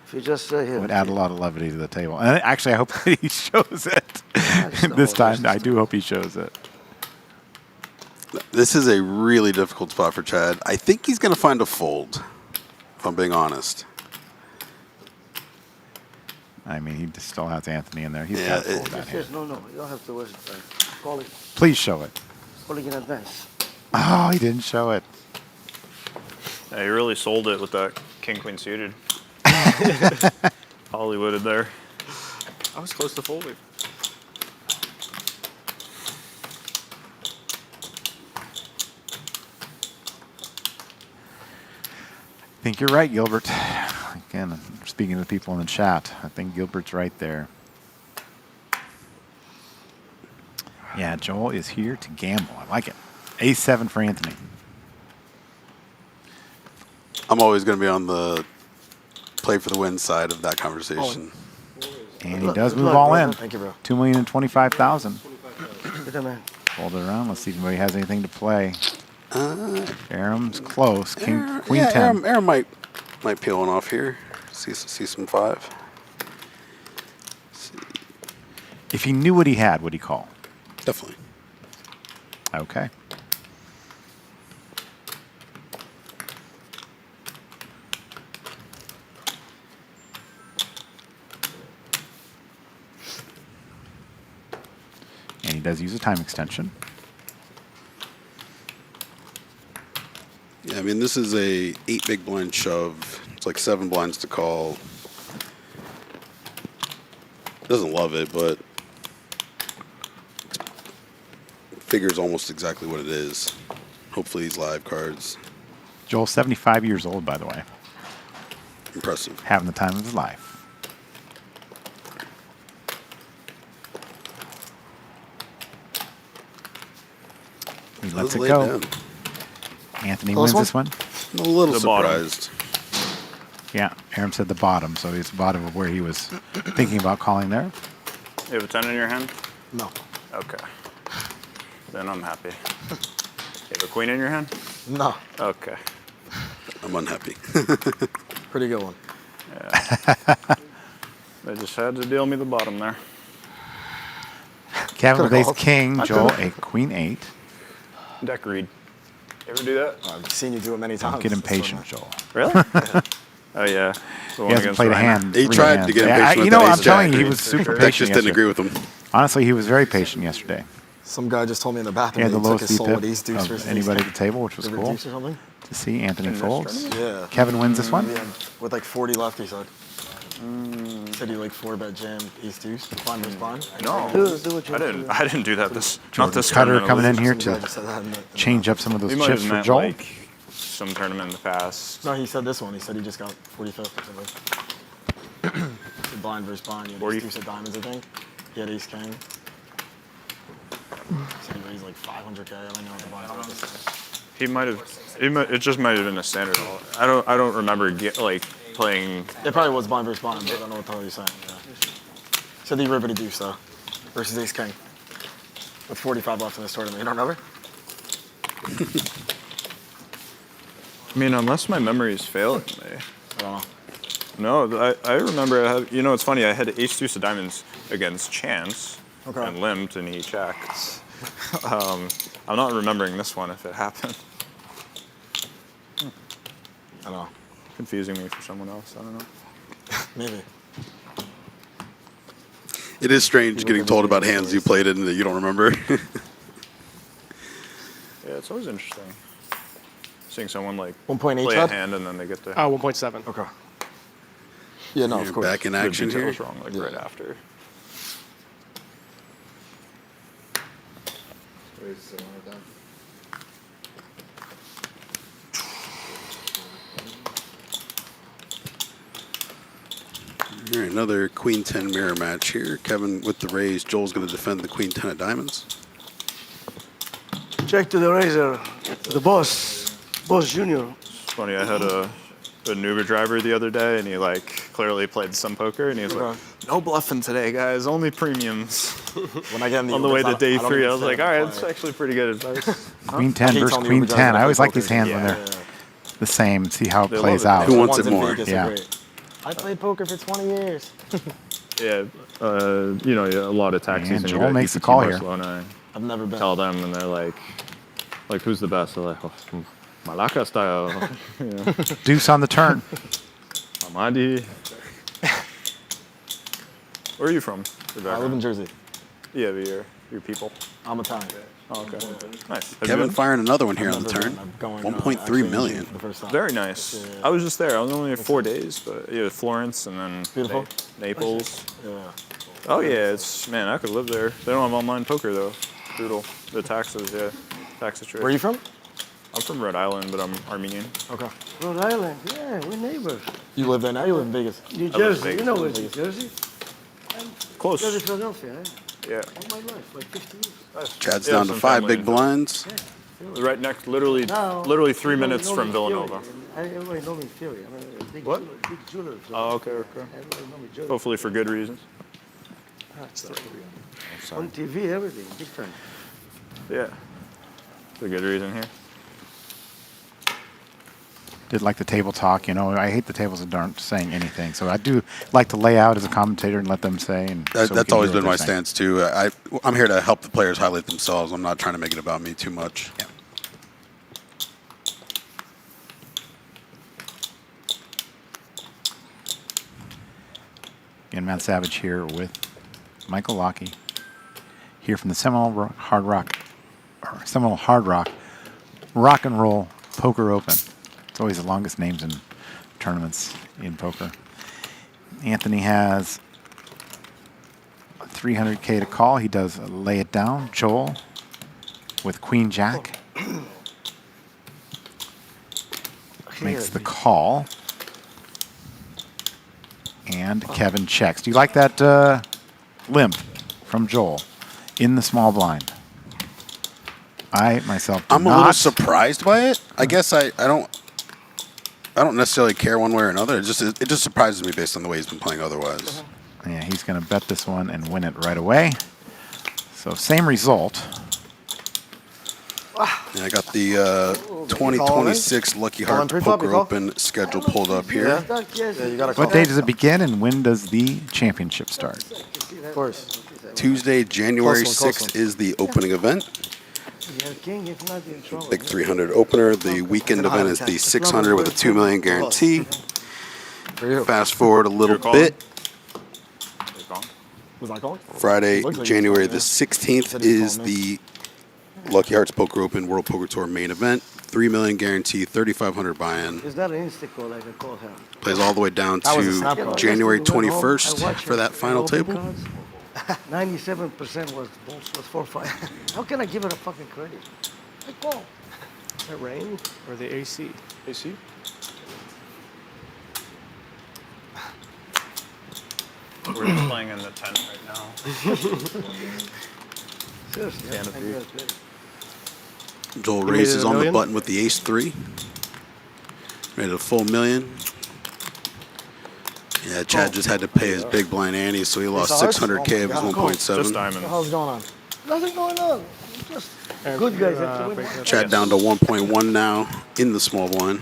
If you just say here. It would add a lot of levity to the table. And actually, I hope that he shows it this time. I do hope he shows it. This is a really difficult spot for Chad. I think he's going to find a fold, if I'm being honest. I mean, he still has Anthony in there. He's Yeah, got to fold that hand. Yes, no, you don't have to waste time. Call it. Please show it. Call it in advance. Oh, he didn't show it. Yeah, you really sold it with that king queen suited. Hollywooded there. I was close to folding. I think you're right, Gilbert. Again, I'm speaking to the people in the chat. I think Gilbert's right there. Yeah, Joel is here to gamble. I like it. A7 for Anthony. I'm always going to be on the play for the win side of that conversation. And he does move all in. Thank you, bro. $2,025,000. Good man. Hold it around. Let's see if anybody has anything to play. Aram's close. Queen 10. Aram might peel one off here. See some 5. If he knew what he had, would he call? Definitely. Okay. And he does use a time extension. Yeah, I mean, this is a 8 big blind shove. It's like 7 blinds to call. Doesn't love it, but figures almost exactly what it is. Hopefully these live cards. Joel's 75 years old, by the way. Impressive. having the time of his life. He lets it Lay go. down. Anthony Close wins one? this one. I'm a little The bottom. surprised. Yeah, Aram said the bottom, so he's the bottom of where he was thinking about calling there. You have a 10 in your hand? No. Okay. Then I'm happy. You have a queen in your hand? No. Okay. I'm unhappy. Pretty good one. They just had to deal me the bottom there. Kevin with Could've ace called. king, I Joel could've. a queen 8. Deck read. You ever do that? I've seen you do it many times. Don't get That's impatient, what Joel. Really? Oh yeah. The He one hasn't against played a Reiner. hand. He three tried hands. to get Yeah, impatient with you know, that I'm ace telling jack. you, he was super Deck patient just didn't agree yesterday. with him. Honestly, he was very patient yesterday. Some guy just told me in the He bathroom had the that he took lowest his soul VPIP with ace deuce versus of anybody ace at the table, which was River cool deuce or something. to see. Anthony In this folds. Yeah. Kevin wins this one. Yeah, with like 40 left, he said. Said he like 4-bet jammed ace deuce. Blind versus blind. No. Do what you I didn't do that not this Cutter tournament, coming in at here least. Some guy to just said that in the change up some of those He might chips have for meant Joel. like some tournament in the past. No, he said this one. He said he just got 45th or something. Said blind versus blind. He had 40. ace deuce of diamonds, I think. He had ace king. So he raised like 500K. I don't know what the blinds were this time. He might have. It just might have been a standard. I don't remember playing. It probably was blind versus blind, but I don't know what the hell he's saying. Yeah. Said he riveted deuce though, versus ace king. With 45 left in this tournament. You don't remember? I mean, unless my memory is failing me. I don't know. No, I remember. I had, it's funny. I had ace deuce of diamonds against Chance Okay. and limped, and he checked. I'm not remembering this one if it happened. I don't know. Confusing me for someone else. I don't know. Maybe. It is strange getting told about hands you played in that you don't remember. Yeah, it's always interesting seeing someone like 1.8 play a Chad? hand and then they get to. 1.7. Okay. Yeah, no, You're of course. back in the action here. details wrong like right after. All right, another Queen 10 mirror match here. Kevin with the raise. Joel's going to defend the Queen 10 of diamonds. Check to the razor. The boss junior. It's funny. I had a Uber driver the other day, and he like clearly played some poker, and he was like, "No bluffing today, guys. Only premiums." When I get in the On the way Ubers, to day I don't 3, even I was sit like, in "All the right, that's car. actually pretty good advice." Queen 10 keep versus telling the Queen Uber drivers 10. I to always play like these poker. hands Yeah, when they're yeah. the same. See how it They love plays it. out. Who The wants ones it in more? Vegas Yeah. are great. I played poker for 20 years. Yeah, a lot of taxis. And and Joel you makes the UPT call here. Barcelona, I've never been. tell them, and they're like, who's the best? They're like, oh, Malacca style. Deuce on the turn. Amadi. Where are you from? I live in Jersey. Yeah, but your people. I'm Italian. Oh, okay. Nice. Have you Kevin been? firing another one here on the Never turn. been. I'm going, 1.3 actually in million. June for the first time. Very nice. Yeah. I was just there. I was only there 4 days, but yeah, Florence and then Beautiful. Naples. Yeah. Oh yeah, I could live there. They don't have online poker though. Brutal. The taxes, yeah. Tax situation. Where are you from? I'm from Rhode Island, but I'm Armenian. Okay. Rhode Island. Yeah, we're neighbors. You live there now? You live in Vegas? New live in Jersey. Vegas. You know where's New Jersey? Close. Jersey, Philadelphia. Eh? Yeah. All my life, like 50 years. Chad's Yeah, down to some 5 family big blinds. Right next, literally Now, 3 everybody minutes know from me Villanova. Theory. Everybody know me in theory. I'm a big What? jeweler, big jeweler. Oh, okay. Everybody know me jeweler. Hopefully for good reasons. On TV, everything, big time. Yeah. It's a good reason here. Did like the table talk. I hate the tables that aren't saying anything. So I do like to lay out as a commentator and let them say. And so we That's can always hear been what my they're saying. stance too. I'm here to help the players highlight themselves. I'm not trying to make it about me too much. Yeah. Again, Matt Savage here with Michael Lockie, here from the Seminole Hard Rock Rock and Roll Poker Open. It's always the longest names in tournaments in poker. Anthony has 300K to call. He does lay it down. Joel with Queen Jack makes the call. And Kevin checks. Do you like that limp from Joel in the small blind? I myself do I'm not. a little surprised by it. I guess I don't necessarily care one way or another. It just surprises me based on the way he's been playing otherwise. Yeah, he's going to bet this one and win it right away. So same result. Yeah, I got the 2026 Lucky Hearts Poker Open schedule pulled up here. What day does it begin and when does the championship start? Of course. Tuesday, January 6th is the opening event. King, if not, you're in trouble. Big 300 opener. The weekend event is the 600 with a $2 million guarantee. Fast forward a little bit. Was I calling? Friday, January the 16th is the Lucky Hearts Poker Open World Poker Tour main event. $3 million guarantee, $3,500 buy-in. It's not an instant call like I call him. Plays all the way down That was a snap to call. January When I went home, I 21st watched for that it. final Open table. cards, 97% was 4-5. How can I give it a fucking credit? I call. The rain or the AC? AC? We're just playing in the tent right now. Seriously, I Canopy. gotta play it. Joel You made raises it a on the million? button with the ace-3. Made it a full million. Yeah, Chad just had to pay his big blind ante, so he lost ours? 600K of his Oh my God. Just 1.7. What the diamonds. hell's going on? Nothing going on. Just good guys have to win. break that. Chad down to 1.1 now in the small blind.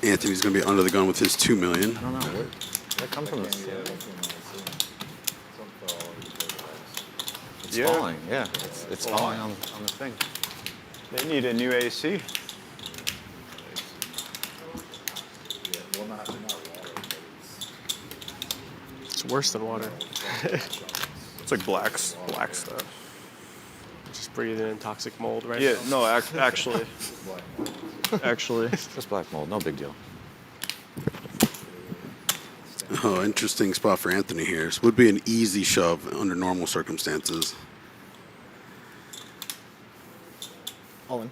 Anthony's going to be under the gun with his 2 million. I don't know. Where that come from? It's falling. Yeah, it's falling on the thing. They need a new AC. It's worse than water. It's like black stuff. Just breathing in toxic mold, right? Yeah, no, actually. Actually. Just black mold. No big deal. Oh, interesting spot for Anthony here. This would be an easy shove under normal circumstances. All in.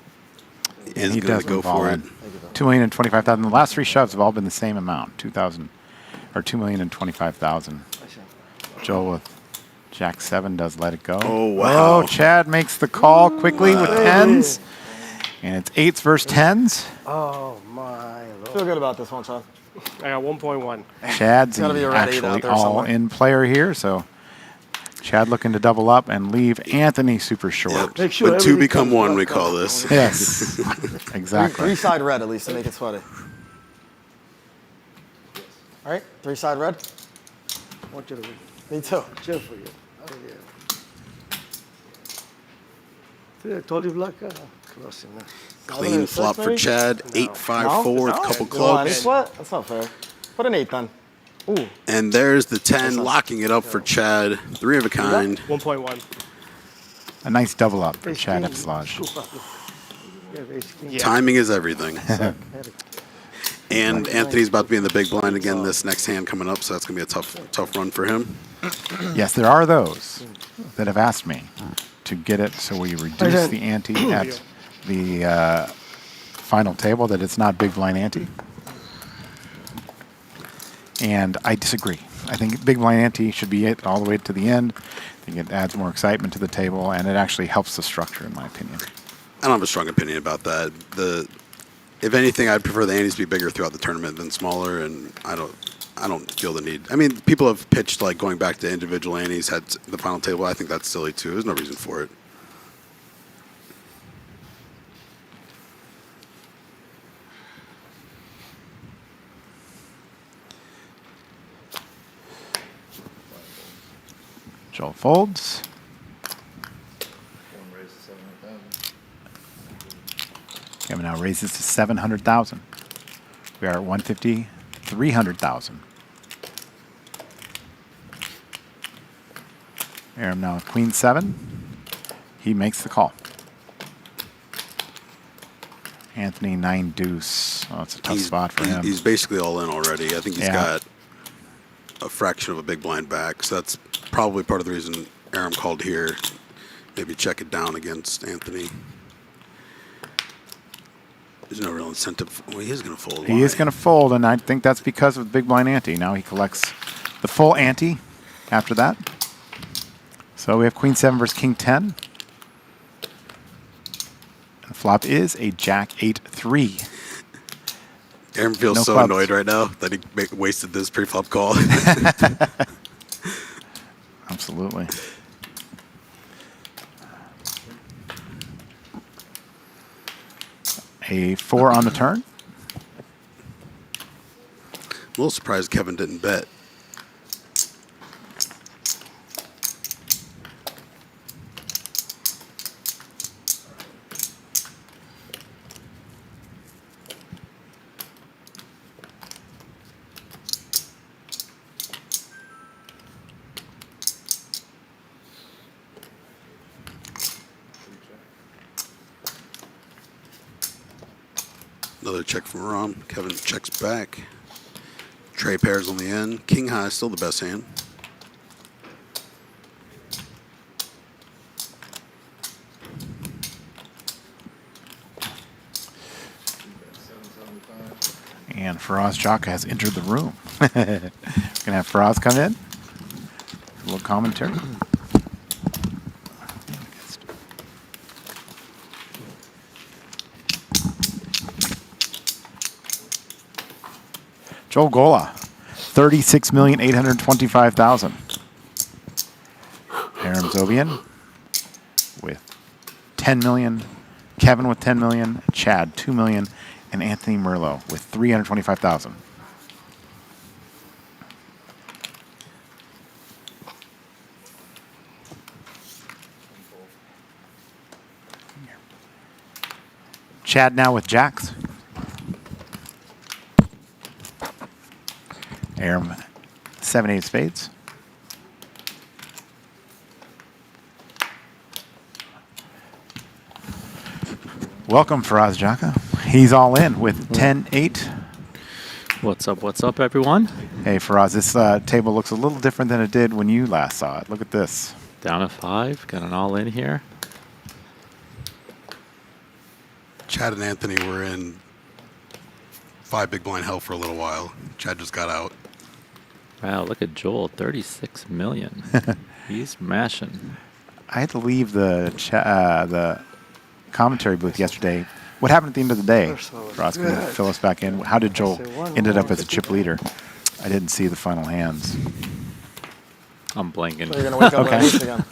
Is He going does to go fall for it. in. 2,025,000. The last three shoves have all been the same amount, 2,000 or 2,025,000. Joel with Jack 7 does let it go. Oh, wow. Oh, Chad makes the call quickly with tens, and it's 8s versus 10s. Oh, my Lord. Feel good about this one, Chad. I got 1.1. Chad's gotta be a red eight actually out there somewhere. all-in player here, so Chad looking to double up and leave Anthony super short. Yep. sure When two everything become comes one, back we up. call this. Yes, exactly. Three-side red at least to make it sweaty. All right, three-side red. I want you to win. Me too. Cheer for you. Oh, yeah. See, I told you, Black. Close enough. Clean flop for Chad. 8-5-4 with a couple You want any clubs. sweat? That's not fair. Put an 8 then. Ooh. And there's the 10, locking it up for Chad. 3 of a kind. 1.1. A nice double up for Ace Chad king. Eveslage. Yeah, ace king. Yeah. Timing is everything. And Anthony's about to be in the big blind again this next hand coming up, so that's going to be a tough run for him. Yes, there are those that have asked me to get it so we reduce the ante at the final table, that it's not big blind ante. And I disagree. I think big blind ante should be it all the way to the end. I think it adds more excitement to the table, and it actually helps the structure, in my opinion. I don't have a strong opinion about that. If anything, I'd prefer the antes to be bigger throughout the tournament than smaller, and I don't feel the need. I mean, people have pitched like going back to individual antes at the final table. I think that's silly too. There's no reason for it. Joel folds. Kevin now raises to 700,000. We are at 150, 300,000. Aram now at Queen 7. He makes the call. Anthony 9 deuce. Oh, it's a tough spot for him. He's basically all in already. I think he's got a fraction of a big blind back, so that's probably part of the reason Aram called here. Maybe check it down against Anthony. There's no real incentive. Well, he is going to fold. He is going to fold, and I think that's because of the big blind ante. Now he collects the full ante after that. So we have Queen 7 versus King 10. And the flop is a Jack 8-3. Aram feels so clubs. annoyed right now that he wasted this pre-flop call. Absolutely. A 4 on the turn. I'm a little surprised Kevin didn't bet. Another check from Aram. Kevin checks back. Tray pairs on the end. King high is still the best hand. And Faraz Jaka has entered the room. We're going to have Faraz come in. A little commentary. Joel Gola, 36,825,000. Aram Zobian with 10 million. Kevin with 10 million. Chad 2 million. And Anthony Merlo with 325,000. Chad now with jacks. Aram 7-8 spades. Welcome, Faraz Jaka. He's all in with 10-8. What's up, everyone? Hey, Faraz, this table looks a little different than it did when you last saw it. Look at this. Down to 5, got an all in here. Chad and Anthony were in 5 big blind hell for a little while. Chad just got out. Wow, look at Joel, 36 million. He's mashing. I had to leave the commentary booth yesterday. What happened at the end of the day? Faraz, can you fill us back in? How did Joel ended up as a chip leader? I didn't see the final hands. I'm blanking. So you're gonna wake up Okay. late again.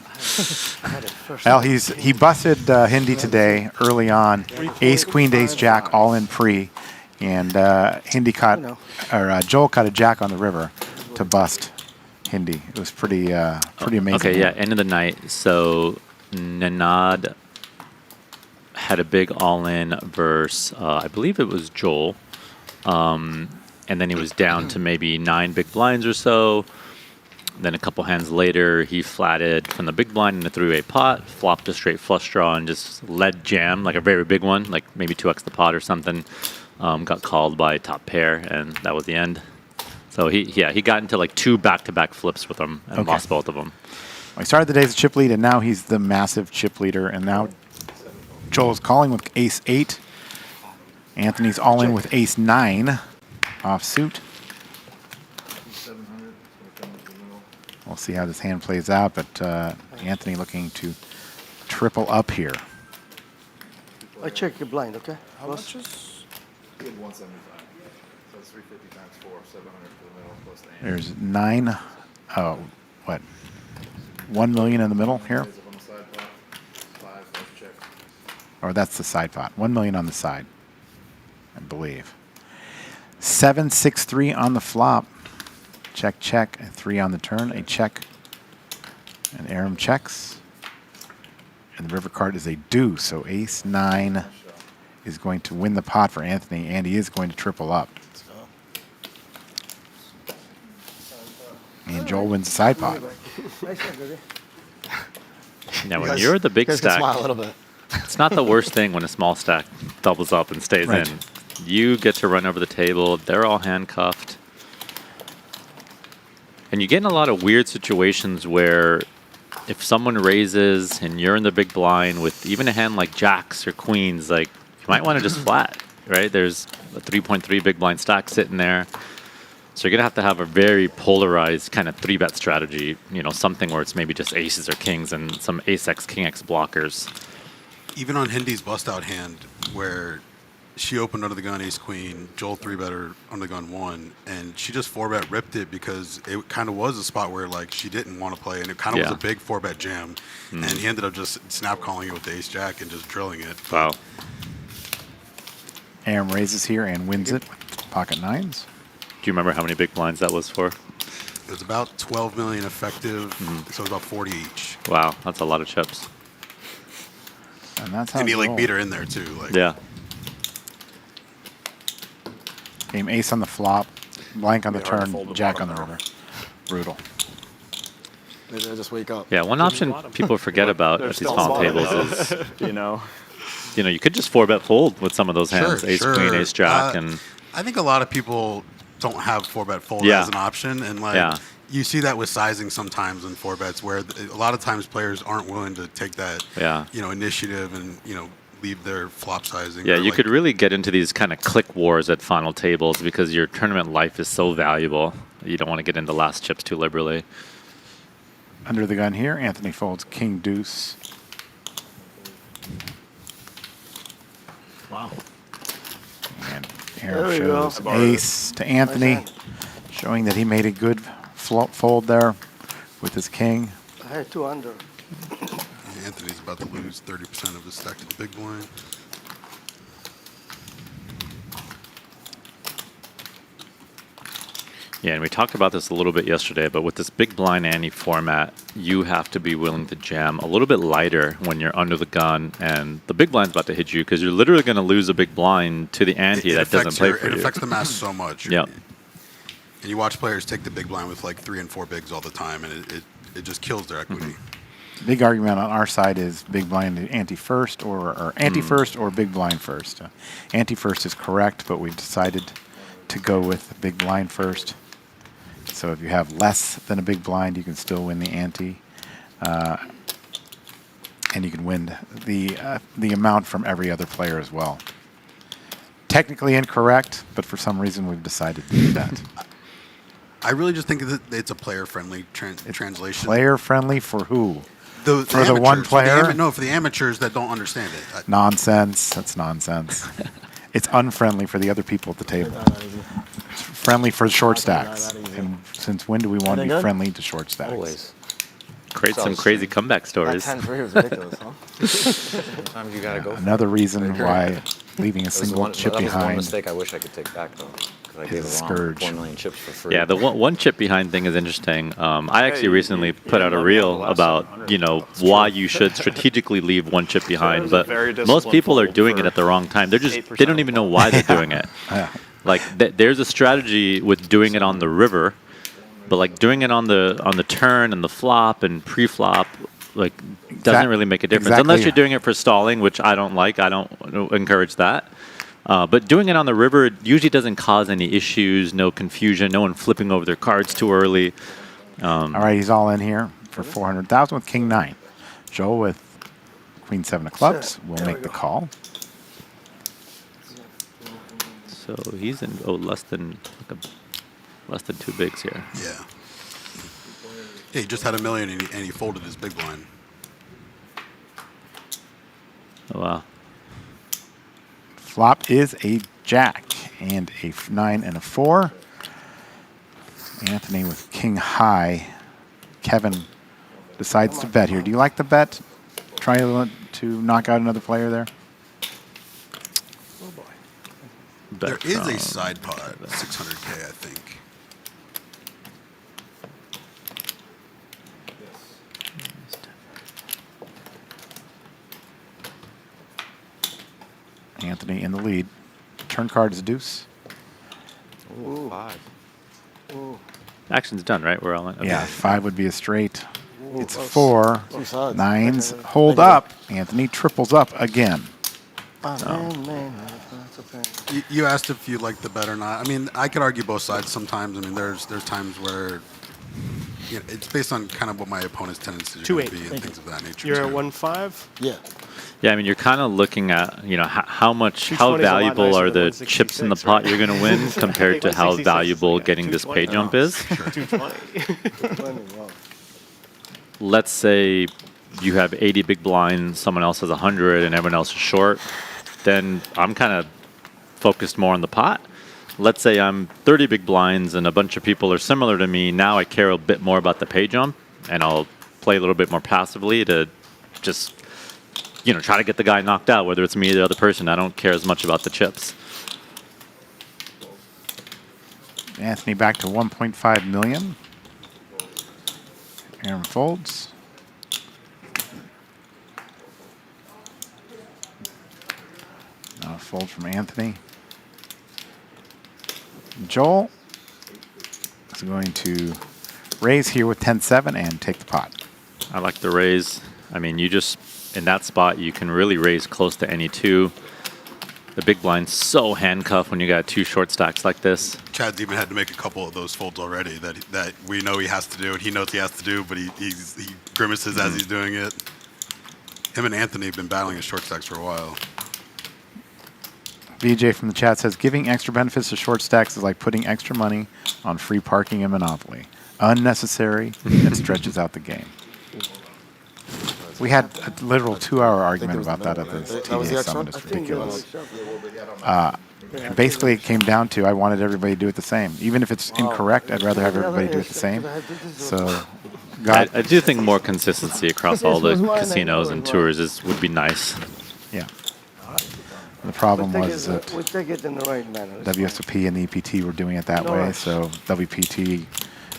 Well, he busted Hyndi today early on. Ace, queen, to ace, jack, all in pre, and Hyndi caught Joel caught a jack on the river to bust Hyndi. It was pretty amazing. Okay, yeah, end of the night. So Nenad had a big all-in versus, I believe it was Joel, and then he was down to maybe 9 big blinds or so. Then a couple hands later, he flatted from the big blind in a 3-way pot, flopped a straight flush draw, and just led jam, like a very big one, like maybe 2x the pot or something. Got called by top pair, and that was the end. So he got into like 2 back-to-back flips with them and lost both of them. Well, he started the day as a chip lead, and now he's the massive chip leader. And now Joel's calling with ace 8. Anthony's all in with ace 9 off suit. We'll see how this hand plays out, but Anthony looking to triple up here. I check your blind, okay? How much is? He had 175. So it's 350 times 4, 700 for the middle plus the hand. There's 9. Oh, what? 1 million in the middle here? Or that's the side pot. 1 million on the side, I believe. 7-6-3 on the flop. Check, check, and 3 on the turn. A check, and Aram checks. And the river card is a deuce, so ace 9 is going to win the pot for Anthony, and he is going to triple up. And Joel wins the side pot. Now, when you're the big You guys can stack, smile a little bit. it's not the worst thing when a small stack doubles up and stays Right. in. You get to run over the table. They're all handcuffed. And you get in a lot of weird situations where if someone raises and you're in the big blind with even a hand like jacks or queens, like you might want to just flat. right? There's a 3.3 big blind stack sitting there. So you're going to have a very polarized kind of 3-bet strategy, something where it's maybe just aces or kings and some ace-x, king-x blockers. Even on Hindi's bust-out hand, where she opened under the gun ace-queen, Joel 3-better under the gun 1, and she just 4-bet ripped it because it kind of was a spot where like she didn't want to play, and it kind of was a big 4-bet jam, and he ended up just snap-calling it with the ace-jack and just drilling it. Wow. Aram raises here and wins it. Pocket nines. Do you remember how many big blinds that was for? It was about 12 million effective, so it was about 40 each. Wow, that's a lot of chips. And that's how And he it's like rolled. beat her in there too. Like. Yeah. Game ace on the flop, blank on the Be hard to turn, fold the jack on bottom the now. river. Brutal. Maybe I just wake up. Yeah, one option people forget about at these final tables is, you could just 4-bet fold with some of those hands, ace-queen, ace-jack, and... I think a lot of people don't have 4-bet fold Yeah. as an option, and like Yeah. you see that with sizing sometimes in 4-bets, where a lot of times players aren't willing to take that initiative and leave their flop sizing. Yeah, or, you like, could really get into these kind of click wars at final tables because your tournament life is so valuable. You don't want to get into last chips too liberally. Under the gun here, Anthony folds king deuce. Wow. And There Aram we go. shows ace to Anthony, Nice hand. showing that he made a good fold there with his king. I had 2 under. Anthony's about to lose 30% of the stack to the big blind. Yeah, and we talked about this a little bit yesterday, but with this big blind ante format, you have to be willing to jam a little bit lighter when you're under the gun and the big blind's about to hit you because you're literally going to lose a big blind to the ante that doesn't play for you. It affects the mass so much. Yeah. And you watch players take the big blind with like 3 and 4 bigs all the time, and it just kills their equity. Big argument on our side is big blind ante first or ante first or big blind first. Ante first is correct, but we've decided to go with big blind first. So if you have less than a big blind, you can still win the ante, and you can win the amount from every other player as well. Technically incorrect, but for some reason we've decided to do that. I really just think that it's a player-friendly translation. Player friendly for who? For the one player? For the amateurs that don't understand it. Nonsense. That's nonsense. It's unfriendly for the other people at the table. It's friendly for short stacks. And since when do we want to be friendly to short stacks? Always. Create some crazy comeback stories. That 10-3 was ridiculous, huh? Sometimes you gotta go. Another reason why leaving a single chip That was one behind. mistake I wish I could take back though, because I gave is a scourge. 4 million chips for free. Yeah, the one chip behind thing is interesting. I actually recently put out a reel about, why you should strategically leave one chip behind, but most people are doing it at the wrong time. They don't even know why they're doing it. Like there's a strategy with doing it on the river, but like doing it on the turn and the flop and pre-flop, like doesn't really make a difference unless you're doing it for stalling, which I don't like. I don't encourage that. But doing it on the river usually doesn't cause any issues, no confusion, no one flipping over their cards too early. All right, he's all in here for 400,000 with king 9. Joel with queen 7 of clubs will make the call. So he's in less than 2 bigs here. Yeah. Yeah, he just had $1 million and he folded his big blind. Oh, wow. Flop is a jack and a 9 and a 4. Anthony with king high. Kevin decides to bet here. Do you like the bet? Try to knock out another player there? There is a side pot, 600K, I think. Anthony in the lead. Turn card is deuce. Ooh, 5. Ooh. Action's done, right? We're all in. Okay. Yeah, 5 would be a straight. Ooh, It's close. 4. Two sides. Nines Negative. hold up. Anthony triples up again. Man, that's okay. You asked if you liked the bet or not. I mean, I could argue both sides sometimes. I mean, there's times where it's based on kind of what my opponent's tendencies are going to be and things of that nature. You're at too. 1-5. Yeah. Yeah, I mean, you're kind of looking at, how 220 how is a lot valuable nicer are than the chips in the 166, pot right? you're going to win compared to how 166 is valuable like getting this pay 220. jump is. 220. Let's say you have 80 big blinds, someone else has 100, and everyone else is short. Then I'm kind of focused more on the pot. Let's say I'm 30 big blinds and a bunch of people are similar to me. Now I care a bit more about the pay jump, and I'll play a little bit more passively to just, try to get the guy knocked out, whether it's me or the other person. I don't care as much about the chips. Anthony back to 1.5 million. Aram folds. Now a fold from Anthony. Joel is going to raise here with 10-7 and take the pot. I like the raise. I mean, you just, in that spot, you can really raise close to any two. The big blind's so handcuffed when you got two short stacks like this. Chad's even had to make a couple of those folds already that we know he has to do and he knows he has to do, but he grimaces as he's doing it. Him and Anthony have been battling his short stacks for a while. BJ from the chat says, giving extra benefits to short stacks is like putting extra money on free parking in Monopoly. Unnecessary and stretches out the game. We had a literal 2-hour argument about that at this TDA Summit. It's ridiculous. Basically, it came down to I wanted everybody to do it the same. Even if it's incorrect, I'd rather have everybody do it the same. So, I do think more consistency across all the casinos and tours would be nice. Yeah. The problem was that we take it in the right manner. WSOP and the EPT were doing it that way, so WPT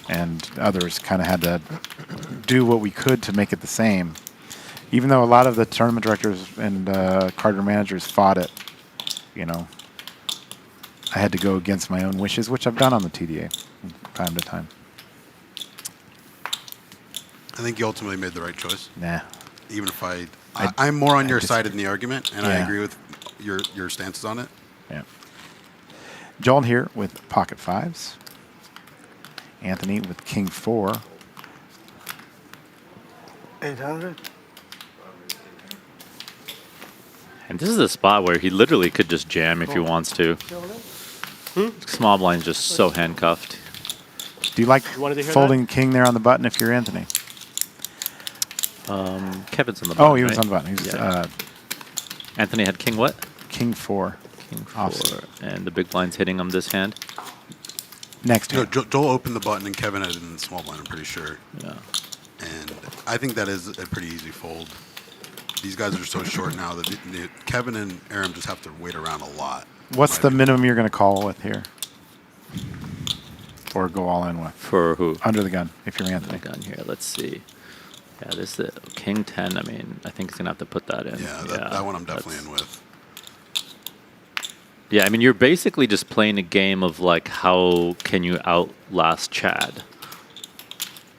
and others kind of had to do what we could to make it the same. Even though a lot of the tournament directors and card managers fought it, I had to go against my own wishes, which I've done on the TDA from time to time. I think you ultimately made the right choice. Nah. Even if I'm more on your just- side in the argument, and I Yeah. agree with your stances on it. Yeah. Joel here with pocket fives. Anthony with king 4. 800. And this is a spot where he literally could just jam if he wants to. Small blind's just so handcuffed. Do you like wanted to hear folding king there on the button if you're Anthony? Kevin's on the button. Oh, he was right? on the button. He was, Yeah. Anthony had king what? king 4. King 4. Offsuit. And the big blind's hitting him this hand. Next No, hand. Joel opened the button and Kevin had it in the small blind, I'm pretty sure. Yeah. And I think that is a pretty easy fold. These guys are so short now that Kevin and Aram just have to wait around a lot. What's the minimum you're going to call with here? Or go all in with? For who? Under the gun, if you're Anthony. Gun here. Let's see. Yeah, this is king 10. I mean, I think he's gonna have to put that in. Yeah, that one I'm definitely in with. Yeah, I mean, you're basically just playing a game of like, how can you outlast Chad?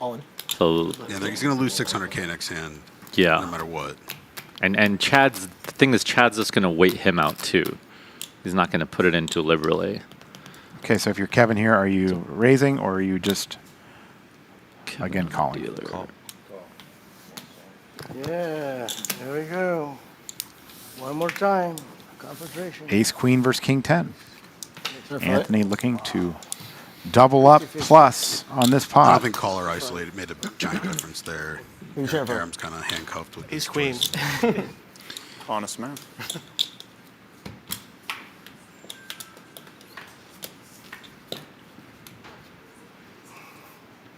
All in. So Yeah, he's going to lose 600K next hand. Yeah. No matter what. And Chad's the thing is, Chad's just gonna wait him out too. He's not gonna put it in too liberally. Okay, so if you're Kevin here, are you raising or are you just, again, calling? Dealer. Yeah, there we go. One more time. Concentration. Ace Queen versus King 10. Anthony looking to double up plus on this I pot. don't think caller isolated made a giant difference there. Who's your vote? Aram's kind of handcuffed with Ace this queen. choice. Honest man.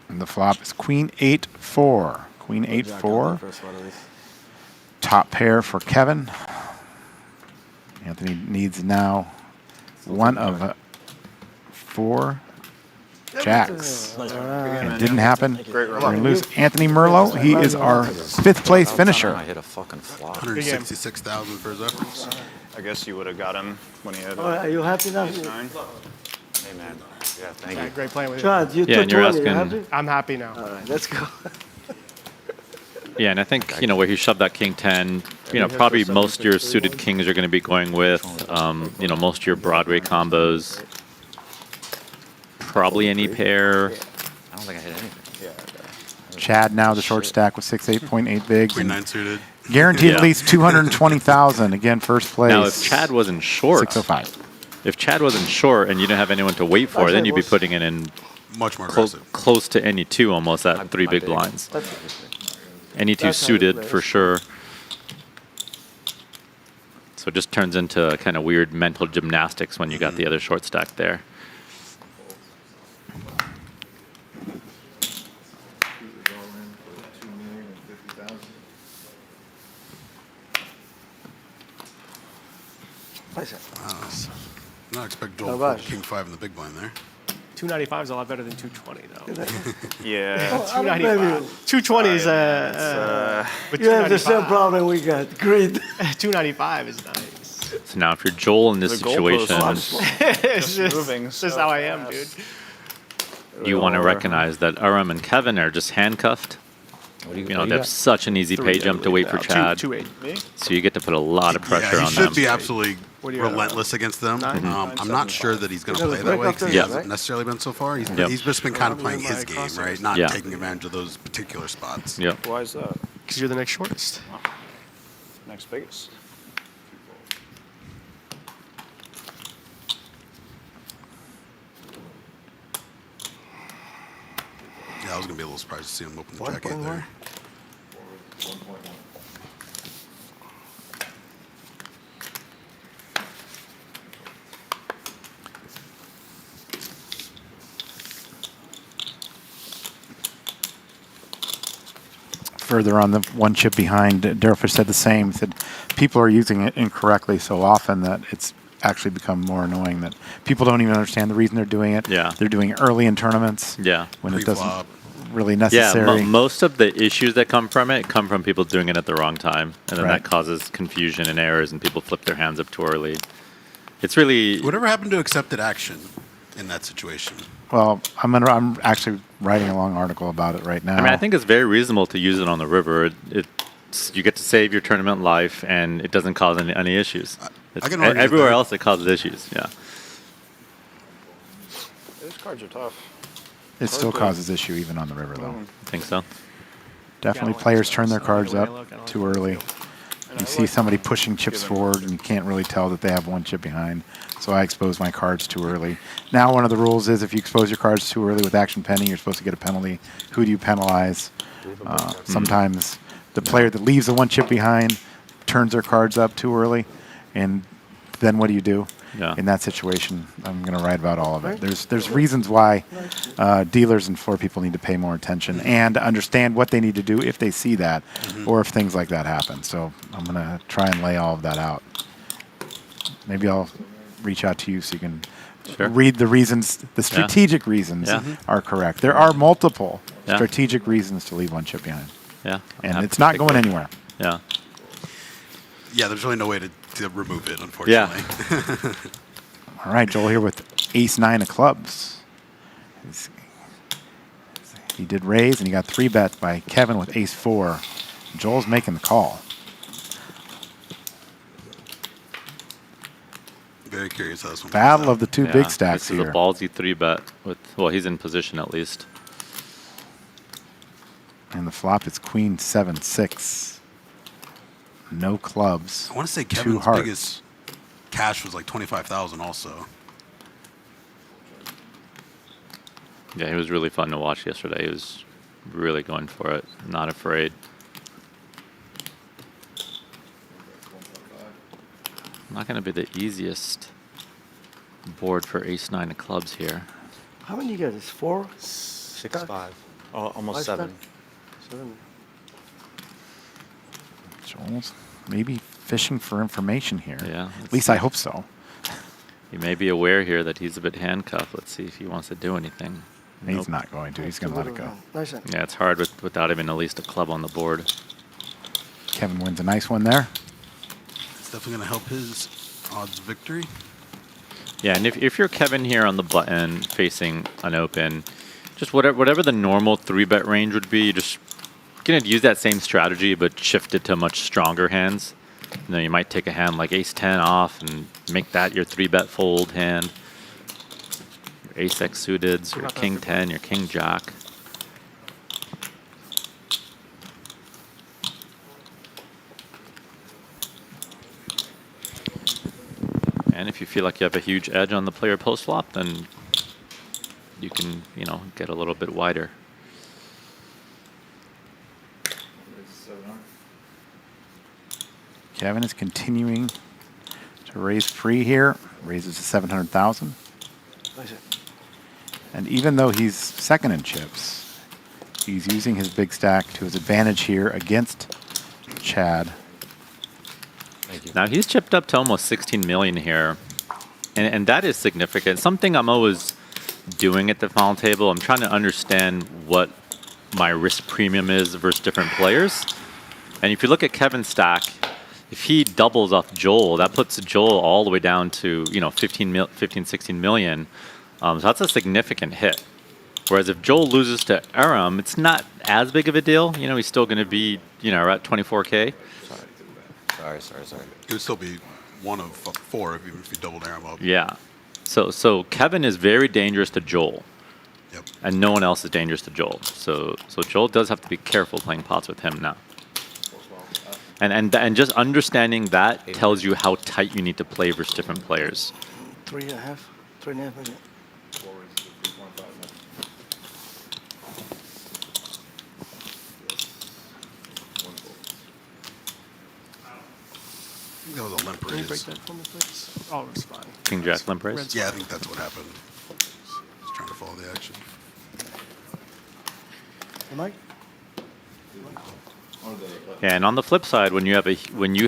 And the flop is Queen 8-4. Queen 8-4. First one, at least. Top pair for Kevin. Anthony needs now one of 4 jacks. It didn't happen. We're going to lose Anthony Merlo. He is our 5th place finisher. I hit a fucking flop. 166,000 for his efforts. I guess you would have got him when he had All right, are you happy now? ace 9. Hey, man. Yeah, thank Yeah, you. great playing with you. Chad, you Yeah, took and you're 20. You asking- happy? I'm happy now. All right, let's go. Yeah, and I think, where he shoved that king 10, probably most of your suited kings are going to be going with, most of your Broadway combos. Probably any pair. I don't think I hit anything. Chad now the short stack with 6'8", bigs. Queen and 9 suited. Guaranteed at Yeah. least 220,000. Again, first place. Now, if Chad wasn't short, 605. if Chad wasn't short and you didn't have anyone to wait for, then you'd be putting it in Much more aggressive. close to any two almost at 3 big blinds. Any two That's how you suited play. for sure. So it just turns into kind of weird mental gymnastics when you got the other short stack there. Wow. Not expect Joel No to fold rush. king 5 in the big blind there. 295 is a lot better than 220, though. Yeah. 295. 220 is but You have the same 295 problem we got. Greed. 295 is nice. So now if you're Joel in this The goalpost situation, It's just, moving this is so how I am, fast. dude. you want to recognize that Aram and Kevin are just handcuffed. You know, they have such an easy pay jump to wait for Chad. 280. So you get to put a lot of pressure Yeah, he on should them. be absolutely What do you got? relentless against them. Nine? I'm not sure that he's going to Yeah, play the that way break because after he this, hasn't right? necessarily been so far. Yep. He's just been kind of playing my his game, crosses. right? Not Yeah. taking advantage of those particular spots. Yep. Why is that? Because you're the next shortest. Next biggest. Yeah, I was going to be a little surprised to see him open the jack 8 1.1. there. Further on the one chip behind, Daryl Fish said the same. He said people are using it incorrectly so often that it's actually become more annoying that people don't even understand the reason they're doing it. Yeah. They're doing it early in tournaments Yeah. when it doesn't Pre-flop. really Yeah, necessary. most of the issues that come from it come from people doing it at the wrong time, and then Right. that causes confusion and errors, and people flip their hands up too early. It's really Whatever happened to accepted action in that situation? Well, I'm actually writing a long article about it right now. I mean, I think it's very reasonable to use it on the river. You get to save your tournament life, and it doesn't cause any issues. I can argue with Everywhere that. else, it causes issues. Yeah. Those cards are tough. it still causes issue even on the river, though. I think so. Definitely like players this turn their stuff. cards The way I up look, I don't too like the early. field. You see somebody pushing chips forward, and you can't really tell that they have one chip behind. So I expose my cards too early. Now one of the rules is if you expose your cards too early with action pending, you're supposed to get a penalty. Who do you penalize? Sometimes the player that leaves the one chip behind turns their cards up too early, and then what do you do? Yeah. In that situation, I'm going to write about all of it. There's reasons why dealers and floor people need to pay more attention and understand what they need to do if they see that or if things like that happen. So I'm going to try and lay all of that out. Maybe I'll reach out to you so you can Sure. read the reasons. The strategic reasons Yeah. are correct. There are multiple Yeah. strategic reasons to leave one chip behind, Yeah. I'm and happy it's to not take going that. anywhere. Yeah. Yeah, there's really no way to remove it, unfortunately. All right, Joel here with ace-9 of clubs. He did raise, and he got 3-bet by Kevin with ace-4. Joel's making the call. Very curious how this one Battle plays of the two Yeah, big stacks this is here. a ballsy 3-bet with. Well, he's in position at least. And the flop is queen 7-6. No clubs. I want to say two Kevin's hearts. biggest cash was like 25,000 also. Yeah, he was really fun to watch yesterday. He was really going for it, not afraid. Not going to be the easiest board for ace-9 of clubs here. How many you get? It's 4? 6-5. Oh, almost 7. 7. Joel's maybe fishing for information here. Yeah, At least I hope so. He may be aware here that he's a bit handcuffed. Let's see if he wants to do anything. He's Nope. not going to. He's going to let it go. Nice one. Yeah, it's hard without having at least a club on the board. Kevin wins a nice one there. It's definitely going to help his odds of victory. Yeah, and if you're Kevin here on the button facing an open, just whatever the normal 3-bet range would be, you're just going to use that same strategy but shift it to much stronger hands. You know, you might take a hand like ace-10 off and make that your 3-bet fold hand. Your ace-X suiteds, your king-10, your king-jack. feel like you have a huge edge on the player post flop, then you can, get a little bit wider. Kevin is continuing to raise free here. Raises to 700,000. And even though he's second in chips, he's using his big stack to his advantage here against Chad. Now he's chipped up to almost 16 million here, and that is significant. Something I'm always doing at the final table. I'm trying to understand what my risk premium is versus different players. And if you look at Kevin's stack, if he doubles off Joel, that puts Joel all the way down to 15, 16 million. So that's a significant hit. Whereas if Joel loses to Aram, it's not as big of a deal. He's still going to be at 24K. Sorry. It would still be one of 4 even if you doubled Aram up. Yeah. So Kevin is very dangerous to Joel. Yep. And no one else is dangerous to Joel. So Joel does have to be careful playing pots with him now. And just understanding that tells you how tight you need to play versus different players. 3.5 million. That was a limp Can you break raise. that for me, please? Oh, it's fine. King Jack limp raise? Red's Yeah, I think that's what happened. Just trying to follow the action. Mike? Yeah, and on the flip side, when you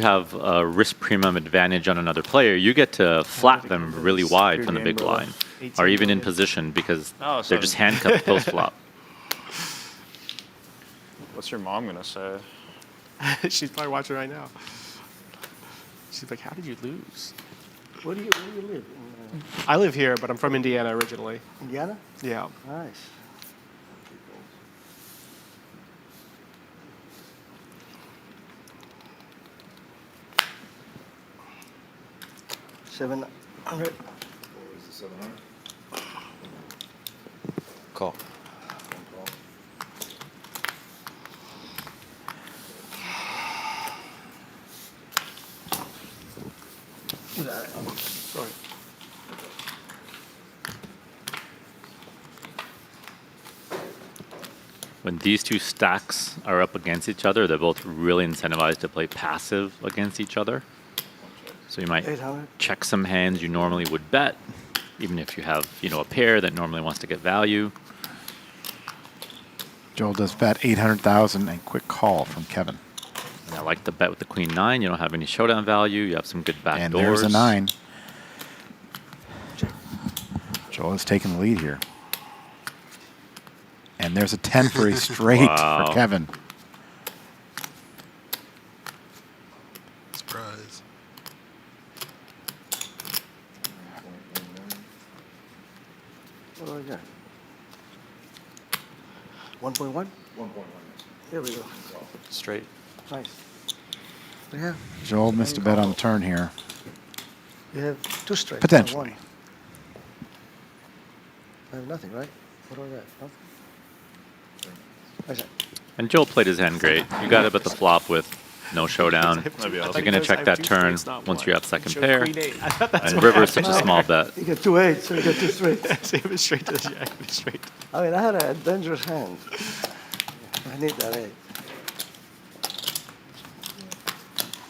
have a risk premium advantage on another player, you get to flat them really wide from the big blind, or even in position because they're just handcuffed post flop. What's your mom gonna say? She's probably watching right now. She's like, how did you lose? Where do you live? In I live here, but I'm from Indiana originally. Indiana? Yeah. Nice. $700. Call. Sorry. When these two stacks are up against each other, they're both really incentivized to play passive against each other. So you might 800. check some hands you normally would bet, even if you have, a pair that normally wants to get value. Joel does bet 800,000 and quick call from Kevin. And I like the bet with the queen 9. You don't have any showdown value. You have some good back And doors. there's a 9. Joel is taking the lead here. And there's a 10 for a straight Wow. for Kevin. Surprise. What do I got? 1.1? 1.1. Here we go. Straight. Nice. Yeah. Joel missed a bet on the turn here. You have 2 straight. Potentially. One. I have nothing, right? What do I got? Nothing? What's that? And Joel played his hand great. You got it at the flop with no showdown. Maybe You're I'll going to check that turn once you have second pair. And river is such a small bet. You get 2 8, so you get 2 straight. Save it straight to the jack. Straight. I mean, I had a dangerous hand. I need that 8.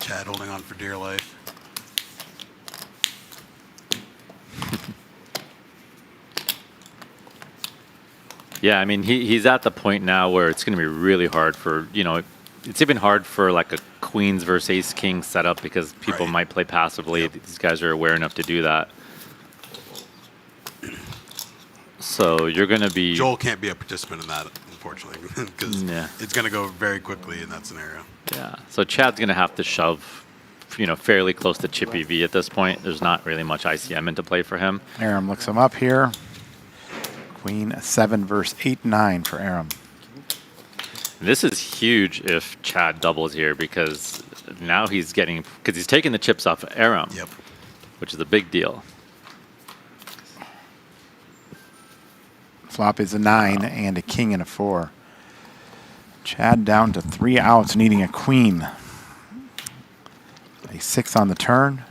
Chad holding on for dear life. Yeah, I mean, he's at the point now where it's going to be really hard for, it's even hard for like a queens versus ace king setup because people Right. might play passively. Yep. These guys are aware enough to do that. So you're going to be... Joel can't be a participant in that, unfortunately, because Yeah. it's going to go very quickly in that scenario. Yeah, so Chad's going to have to shove, fairly close to chippy V at this point. There's not really much ICM into play for him. Aram looks him up here. Queen 7 versus 8-9 for Aram. This is huge if Chad doubles here because now he's taking the chips off of Aram, Yep. which is a big deal. Flop is a 9 and a king and a 4. Chad down to 3 outs, needing a queen. A 6 on the turn.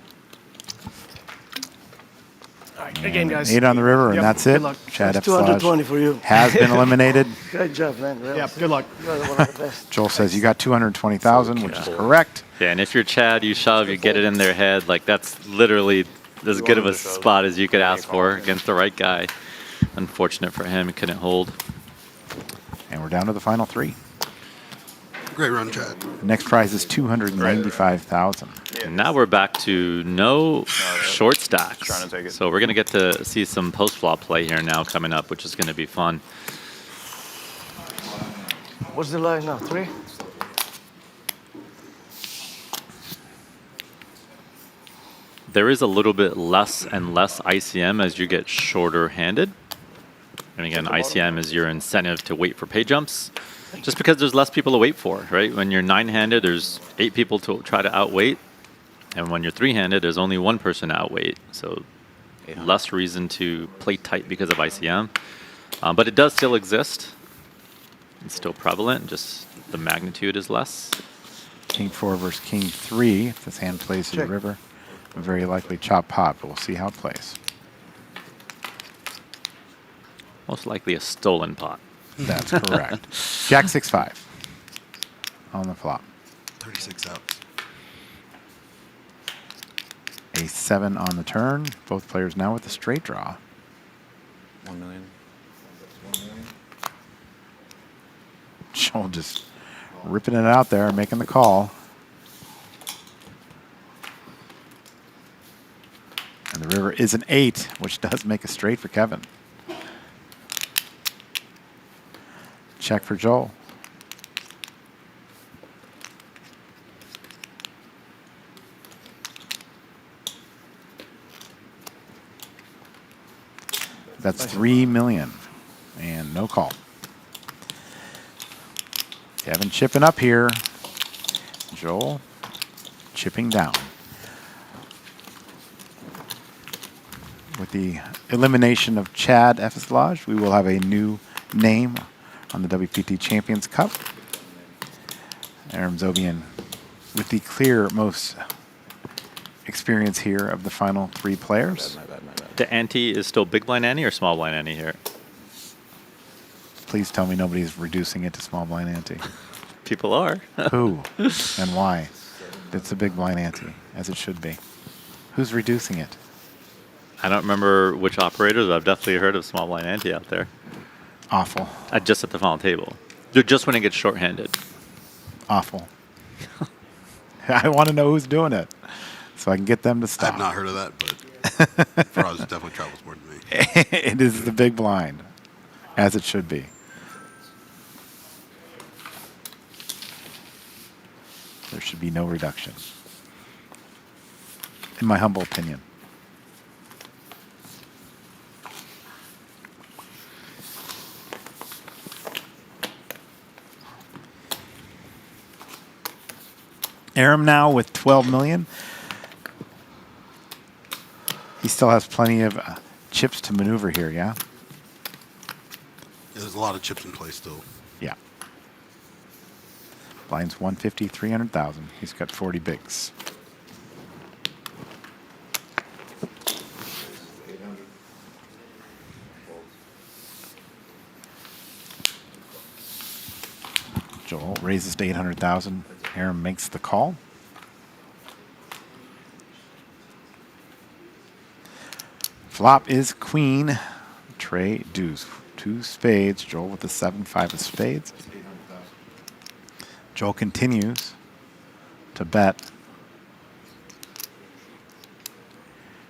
Good game, guys. 8 on the river, and Yep, that's it. good luck. Chad That's Eveslage 220 for you. has been eliminated. Great job, man. Really. Yeah, good luck. You are one of the best. Joel says you got 220,000, which is correct. Yeah, and if you're Chad, you shove, you get it in their head. Like, that's literally as good of a spot as you could ask for against the right guy. Unfortunate for him, he couldn't hold. And we're down to the final 3. Great run, Chad. The next prize is 295,000. And now we're back to no short stacks. Trying to take it. So we're going to get to see some post-flop play here now coming up, which is going to be fun. What's the line now? 3? There is a little bit less and less ICM as you get shorter-handed. And again, ICM is your incentive to wait for pay jumps. Just because there's less people to wait for, right? When you're 9-handed, there's 8 people to try to outweight. And when you're 3-handed, there's only 1 person to outweight. So less reason to play tight because of ICM. But it does still exist. It's still prevalent, just the magnitude is less. King 4 versus King 3. If this hand plays to the river, very likely chop pot, but we'll see how it plays. Most likely a stolen pot. That's correct. Jack 6-5 on the flop. 36 out. Ace 7 on the turn. Both players now with the straight draw. 1 million. Joel just ripping it out there, making the call. And the river is an 8, which does make a straight for Kevin. Check for Joel. That's 3 million and no call. Kevin chipping up here. Joel chipping down. With the elimination of Chad Eveslage, we will have a new name on the WPT Champions Cup. Aram Zobian with the clear most experience here of the final 3 players. The ante is still big blind ante or small blind ante here? Please tell me nobody's reducing it to small blind ante. People are. Who and why? It's a big blind ante, as it should be. Who's reducing it? I don't remember which operators, but I've definitely heard of small blind ante out there. Awful. Just at the final table. They're just when it gets short-handed. Awful. I want to know who's doing it so I can get them to stop. I've not heard of that, but for us, it definitely travels more than me. It is the big blind, as it should be. There should be no reduction, in my humble opinion. Aram now with 12 million. He still has plenty of chips to maneuver here, yeah? There's a lot of chips in play still. Yeah. Blinds 150, 300,000. He's got 40 bigs. Joel raises to 800,000. Aram makes the call. Flop is queen. Trey deuce. 2 spades. Joel with the 7-5 of spades. Joel continues to bet.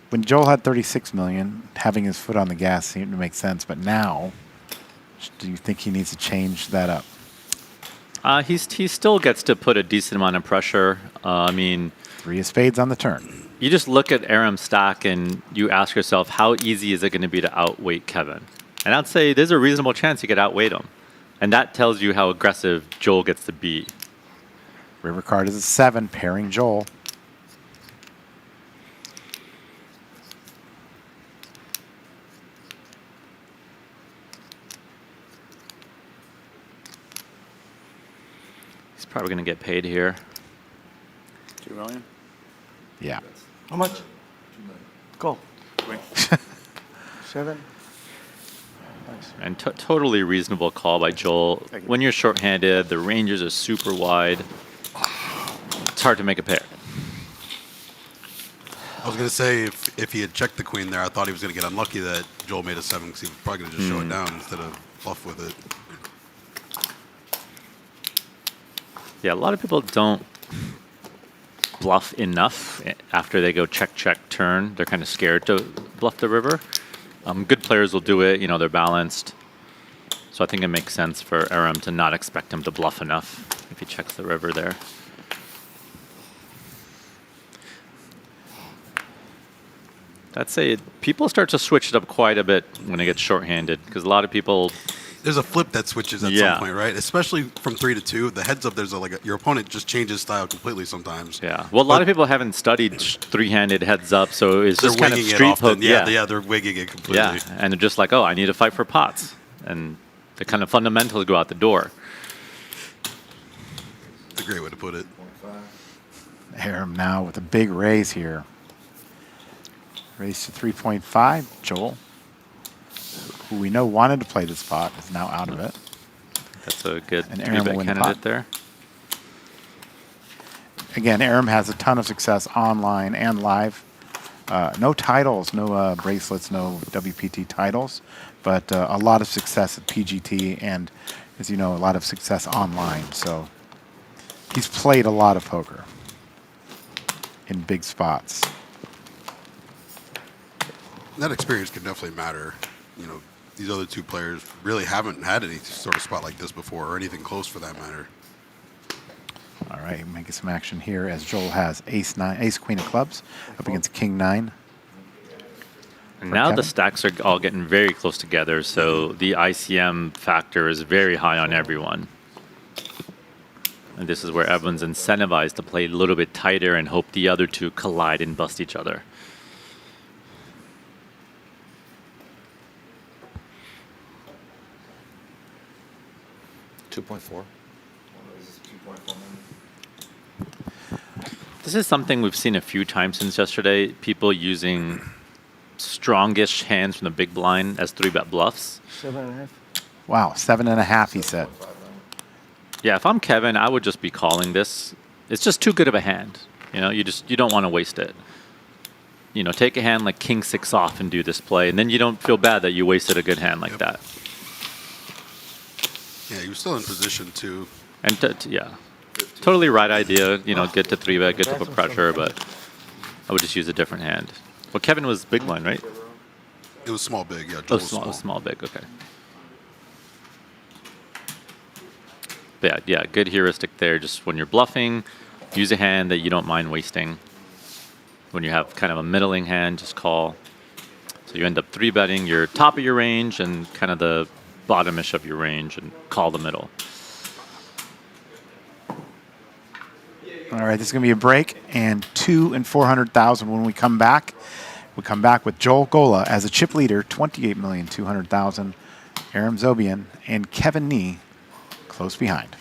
When Joel had 36 million, having his foot on the gas seemed to make sense. But now, do you think he needs to change that up? He still gets to put a decent amount of pressure. I mean, 3 of spades on the turn. You just look at Aram's stack and you ask yourself, how easy is it going to be to outweight Kevin? And I'd say there's a reasonable chance you could outweight him. And that tells you how aggressive Joel gets to be. River card is a 7, pairing Joel. He's probably going to get paid here. 2 million? Yeah. How much? Go. 7. Nice. And totally reasonable call by Joel. When you're shorthanded, the ranges are super wide. It's hard to make a pair. I was going to say, if he had checked the queen there, I thought he was going to get unlucky that Joel made a 7 because he was probably going to just show it down instead of bluff with it. Yeah, a lot of people don't bluff enough after they go check, check, turn. They're kind of scared to bluff the river. Good players will do it. You know, they're balanced. So I think it makes sense for Aram to not expect him to bluff enough if he checks the river there. I'd say people start to switch it up quite a bit when it gets shorthanded because a lot of people. There's a flip that switches at some point, right? Especially from 3 to 2. The heads up, there's your opponent just changes style completely sometimes. Yeah. Well, a lot of people haven't studied three-handed heads up, so it's just kind of street poke. Yeah, they're wigging it completely. Yeah, and they're just like, oh, I need to fight for pots, and the kind of fundamentals go out the door. That's a great way to put it. Aram now with a big raise here. Raise to 3.5. Joel, who we know wanted to play this spot, is now out of it. That's a good And Aram will three-bet win the candidate pot. there. Again, Aram has a ton of success online and live. No titles, no bracelets, no WPT titles, but a lot of success at PGT and, as you know, a lot of success online. So he's played a lot of poker in big spots. That experience could definitely matter. You know, these other two players really haven't had any sort of spot like this before, or anything close for that matter. All right, making some action here as Joel has ace queen of clubs up against king 9. And now the Kevin. stacks are all getting very close together, so the ICM factor is very high on everyone. And this is where everyone's incentivized to play a little bit tighter and hope the other two collide and bust each other. This is something we've seen a few times since yesterday. People using strongish hands from the big blind as 3-bet bluffs. 7.5. Wow, 7.5, he said. Yeah, if I'm Kevin, I would just be calling this. It's just too good of a hand. You know, you don't want to waste it. You know, take a hand like king 6 off and do this play, and then you don't feel bad that you wasted a good hand like that. Yeah, he was still in position too. And yeah, totally right idea. You know, get to 3-bet, get to put pressure, but I would just use a different hand. Well, Kevin was big blind, right? It was small big, yeah. Oh, Joel was small big, okay. But yeah, good heuristic there. Just when you're bluffing, use a hand that you don't mind wasting. When you have kind of a middling hand, just call. So you end up 3-betting your top of your range and kind of the bottomish of your range and call the middle. All right, this is going to be a break, and 2 and 400,000 when we come back. We come back with Joel Gola as a chip leader, 28,200,000. Aram Zobian and Kevin Nee close behind.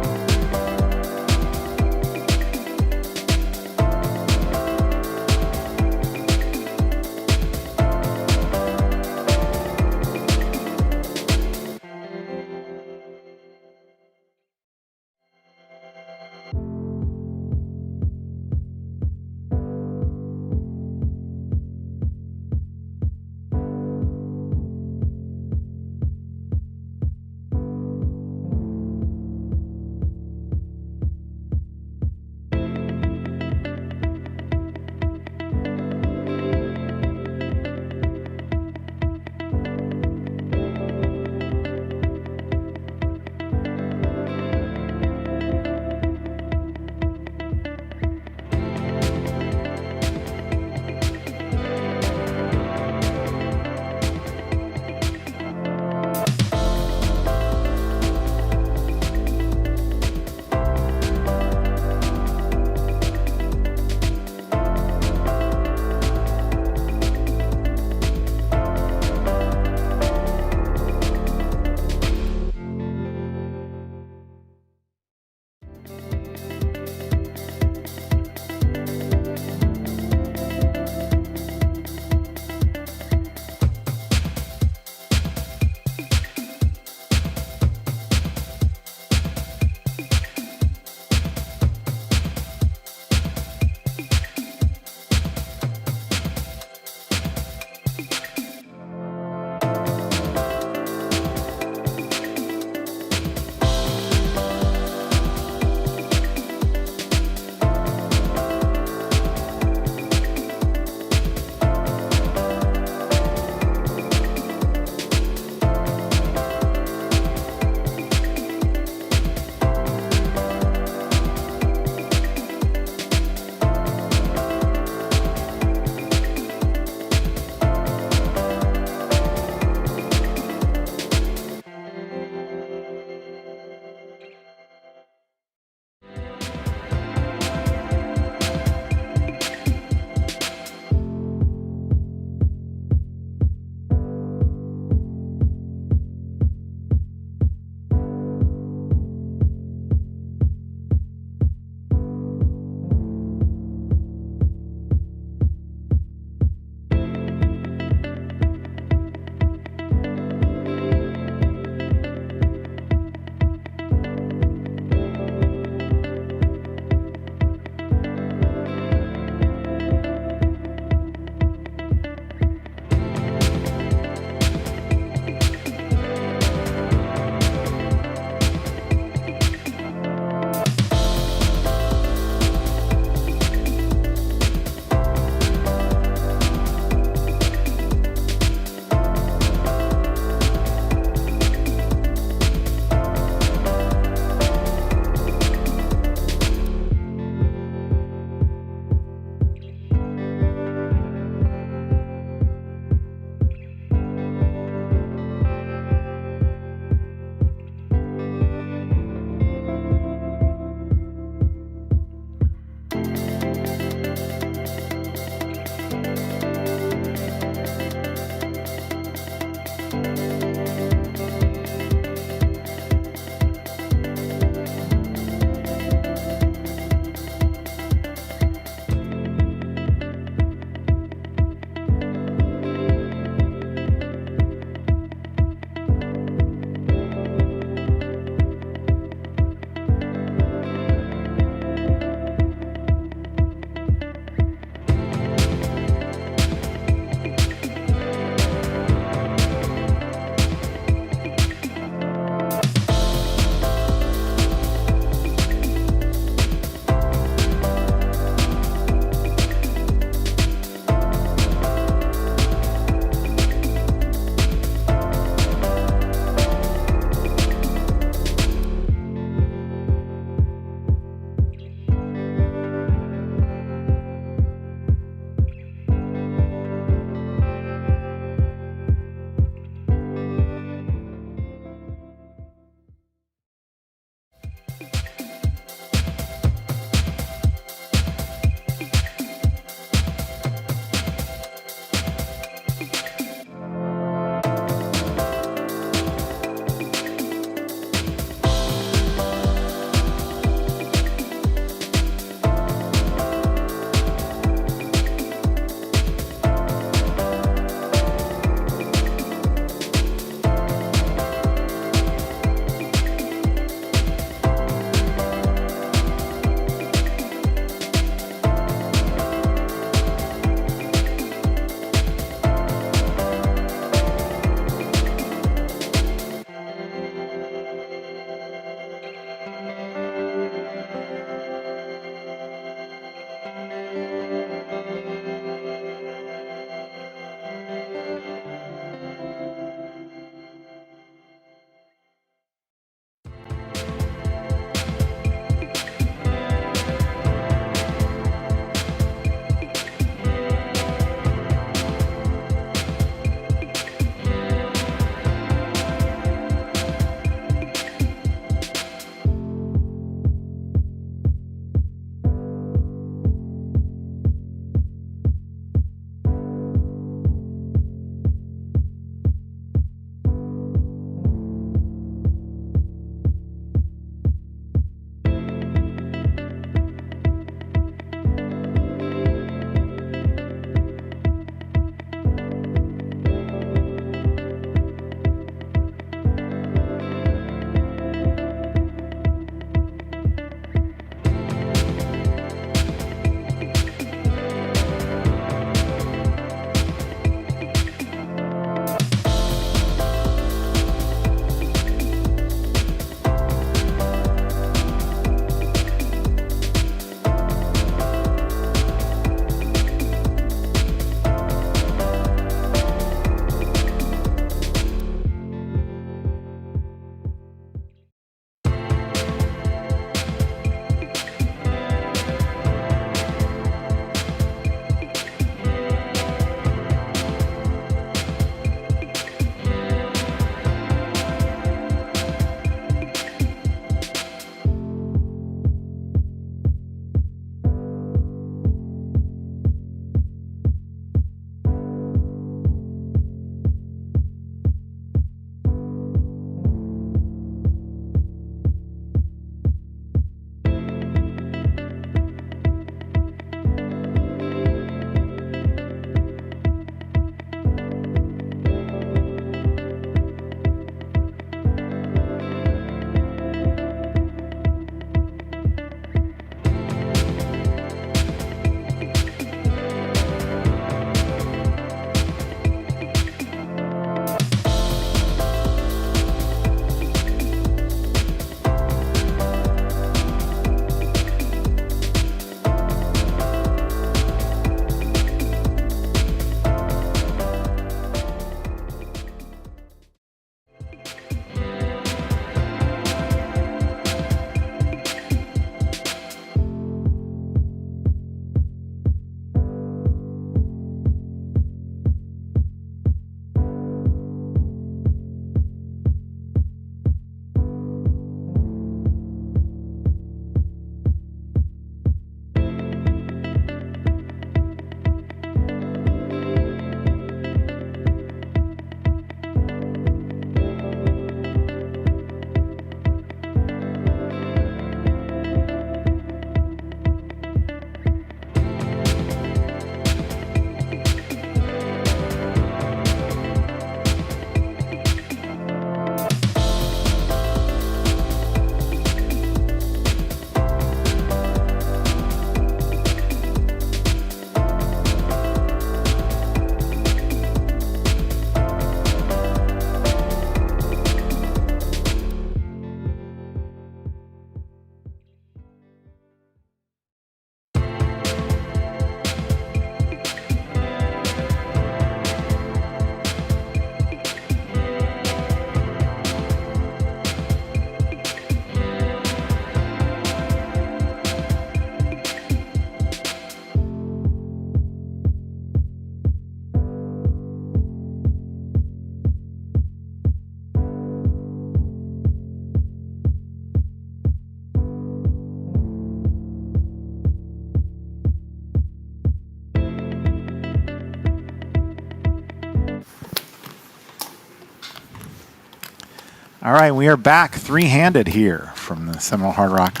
All right, we are back three-handed here from the Seminole Hard Rock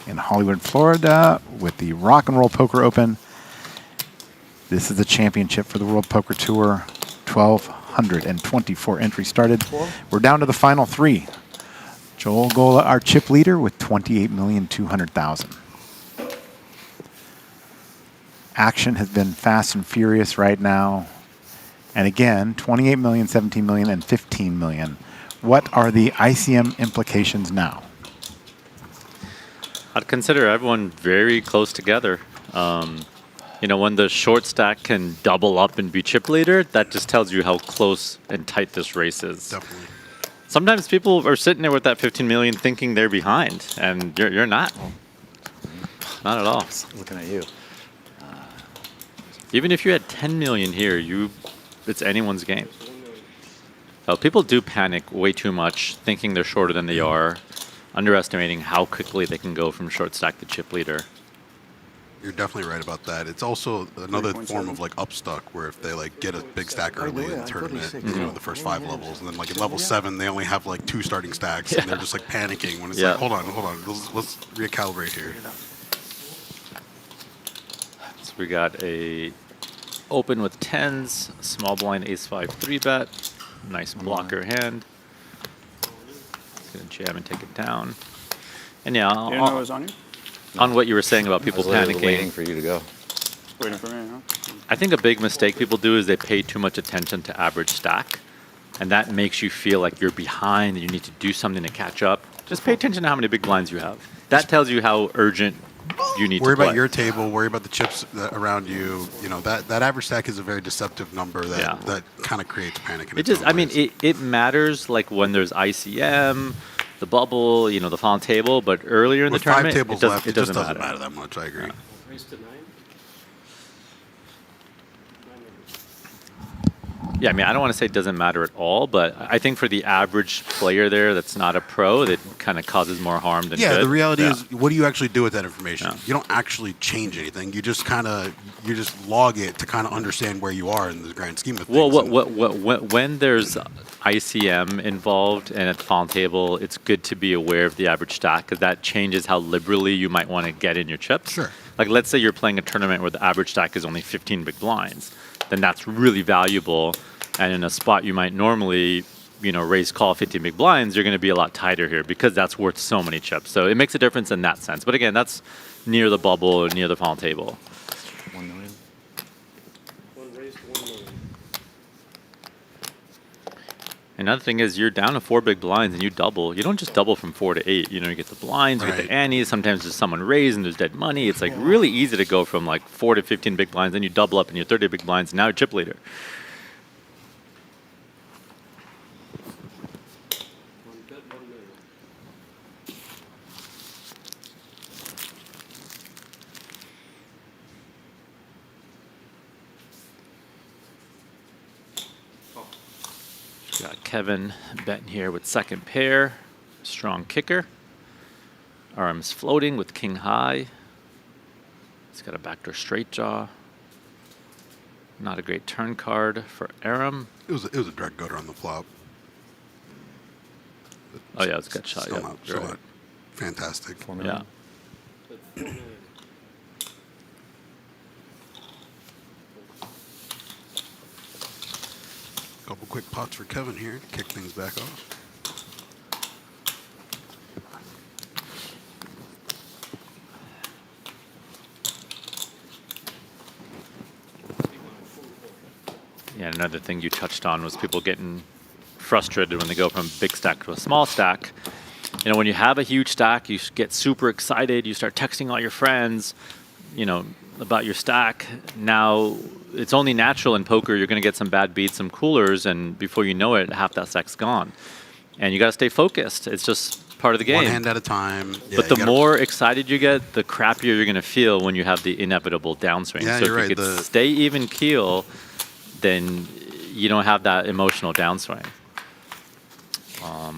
in Hollywood, Florida with the Rock and Roll Poker Open. This is the championship for the World Poker Tour. 1,224 entries started. We're down to the final three. Joel Gola, our chip leader, with 28,200,000. Action has been fast and furious right now. And again, 28 million, 17 million, and 15 million. What are the ICM implications now? I'd consider everyone very close together. You know, when the short stack can double up and be chip leader, that just tells you how close and tight this race is. Definitely. Sometimes people are sitting there with that 15 million thinking they're behind, and you're not. Not at all. Looking at you. Even if you had 10 million here, it's anyone's game. People do panic way too much, thinking they're shorter than they are, underestimating how quickly they can go from short stack to chip leader. You're definitely right about that. It's also another form of like upstuck, where if they like get a big stack early in the tournament, you know, the first 5 levels, and then like at level 7 they only have like 2 starting stacks, and they're just like panicking when it's like, hold on, let's recalibrate here. So we got a open with 10s, small blind ace-5 3-bet, nice blocker hand. It's gonna jam and take it down. And yeah, You didn't know it was on you? on what you were saying about people panicking. Waiting for you to go. Waiting for me, huh? I think a big mistake people do is they pay too much attention to average stack, and that makes you feel like you're behind and you need to do something to catch up. Just pay attention to how many big blinds you have. That tells you how urgent you need Worry to play. about your table, worry about the chips around you. You know, that average stack is a very deceptive number that kind of creates panic in It just, I mean, it matters like when there's ICM, the bubble, you know, the final table, but earlier in With the tournament, 5 tables left, it just doesn't doesn't matter that much. I agree. Yeah, I mean, I don't want to say it doesn't matter at all, but I think for the average player there that's not a pro, that kind of causes more harm than good. The reality is, what do you actually do with that information? You don't actually change anything. You just log it to kind of understand where you are in the grand scheme of things. Well, when there's ICM involved and at the final table, it's good to be aware of the average stack, because that changes how liberally you might want to get in your chips. Sure. Like, let's say you're playing a tournament where the average stack is only 15 big blinds. Then that's really valuable. And in a spot you might normally, you know, raise call 15 big blinds, you're going to be a lot tighter here because that's worth so many chips. So it makes a difference in that sense. But again, that's near the bubble or near the final table. 1 million. Another thing is you're down to 4 big blinds and you double. You don't just double from 4 to 8. You know, you get the blinds, you get the antes. Sometimes there's someone raised and there's dead money. It's like really easy to go from like 4 to 15 big blinds. Then you double up and you're 30 big blinds. And now you're chip leader. Got Kevin betting here with second pair, strong kicker. Aram's floating with king high. He's got a backdoor straight jaw. Not a great turn card for Aram. It was a direct gutter on the flop. Oh yeah, it's a good shot. Still Yeah, not fantastic. Yeah. Couple quick pots for Kevin here to kick things back off. Yeah, another thing you touched on was people getting frustrated when they go from big stack to a small stack. You know, when you have a huge stack, you get super excited. You start texting all your friends, you know, about your stack. Now, it's only natural in poker. You're going to get some bad beats, some coolers, and before you know it, half that stack's gone. And you got to stay focused. It's just part of the game. One hand at a time. Yeah, but the more excited you get, the crappier you're going to feel when you have the inevitable downswing. Yeah, so you're if you right. could stay even keel, then you don't have that emotional downswing.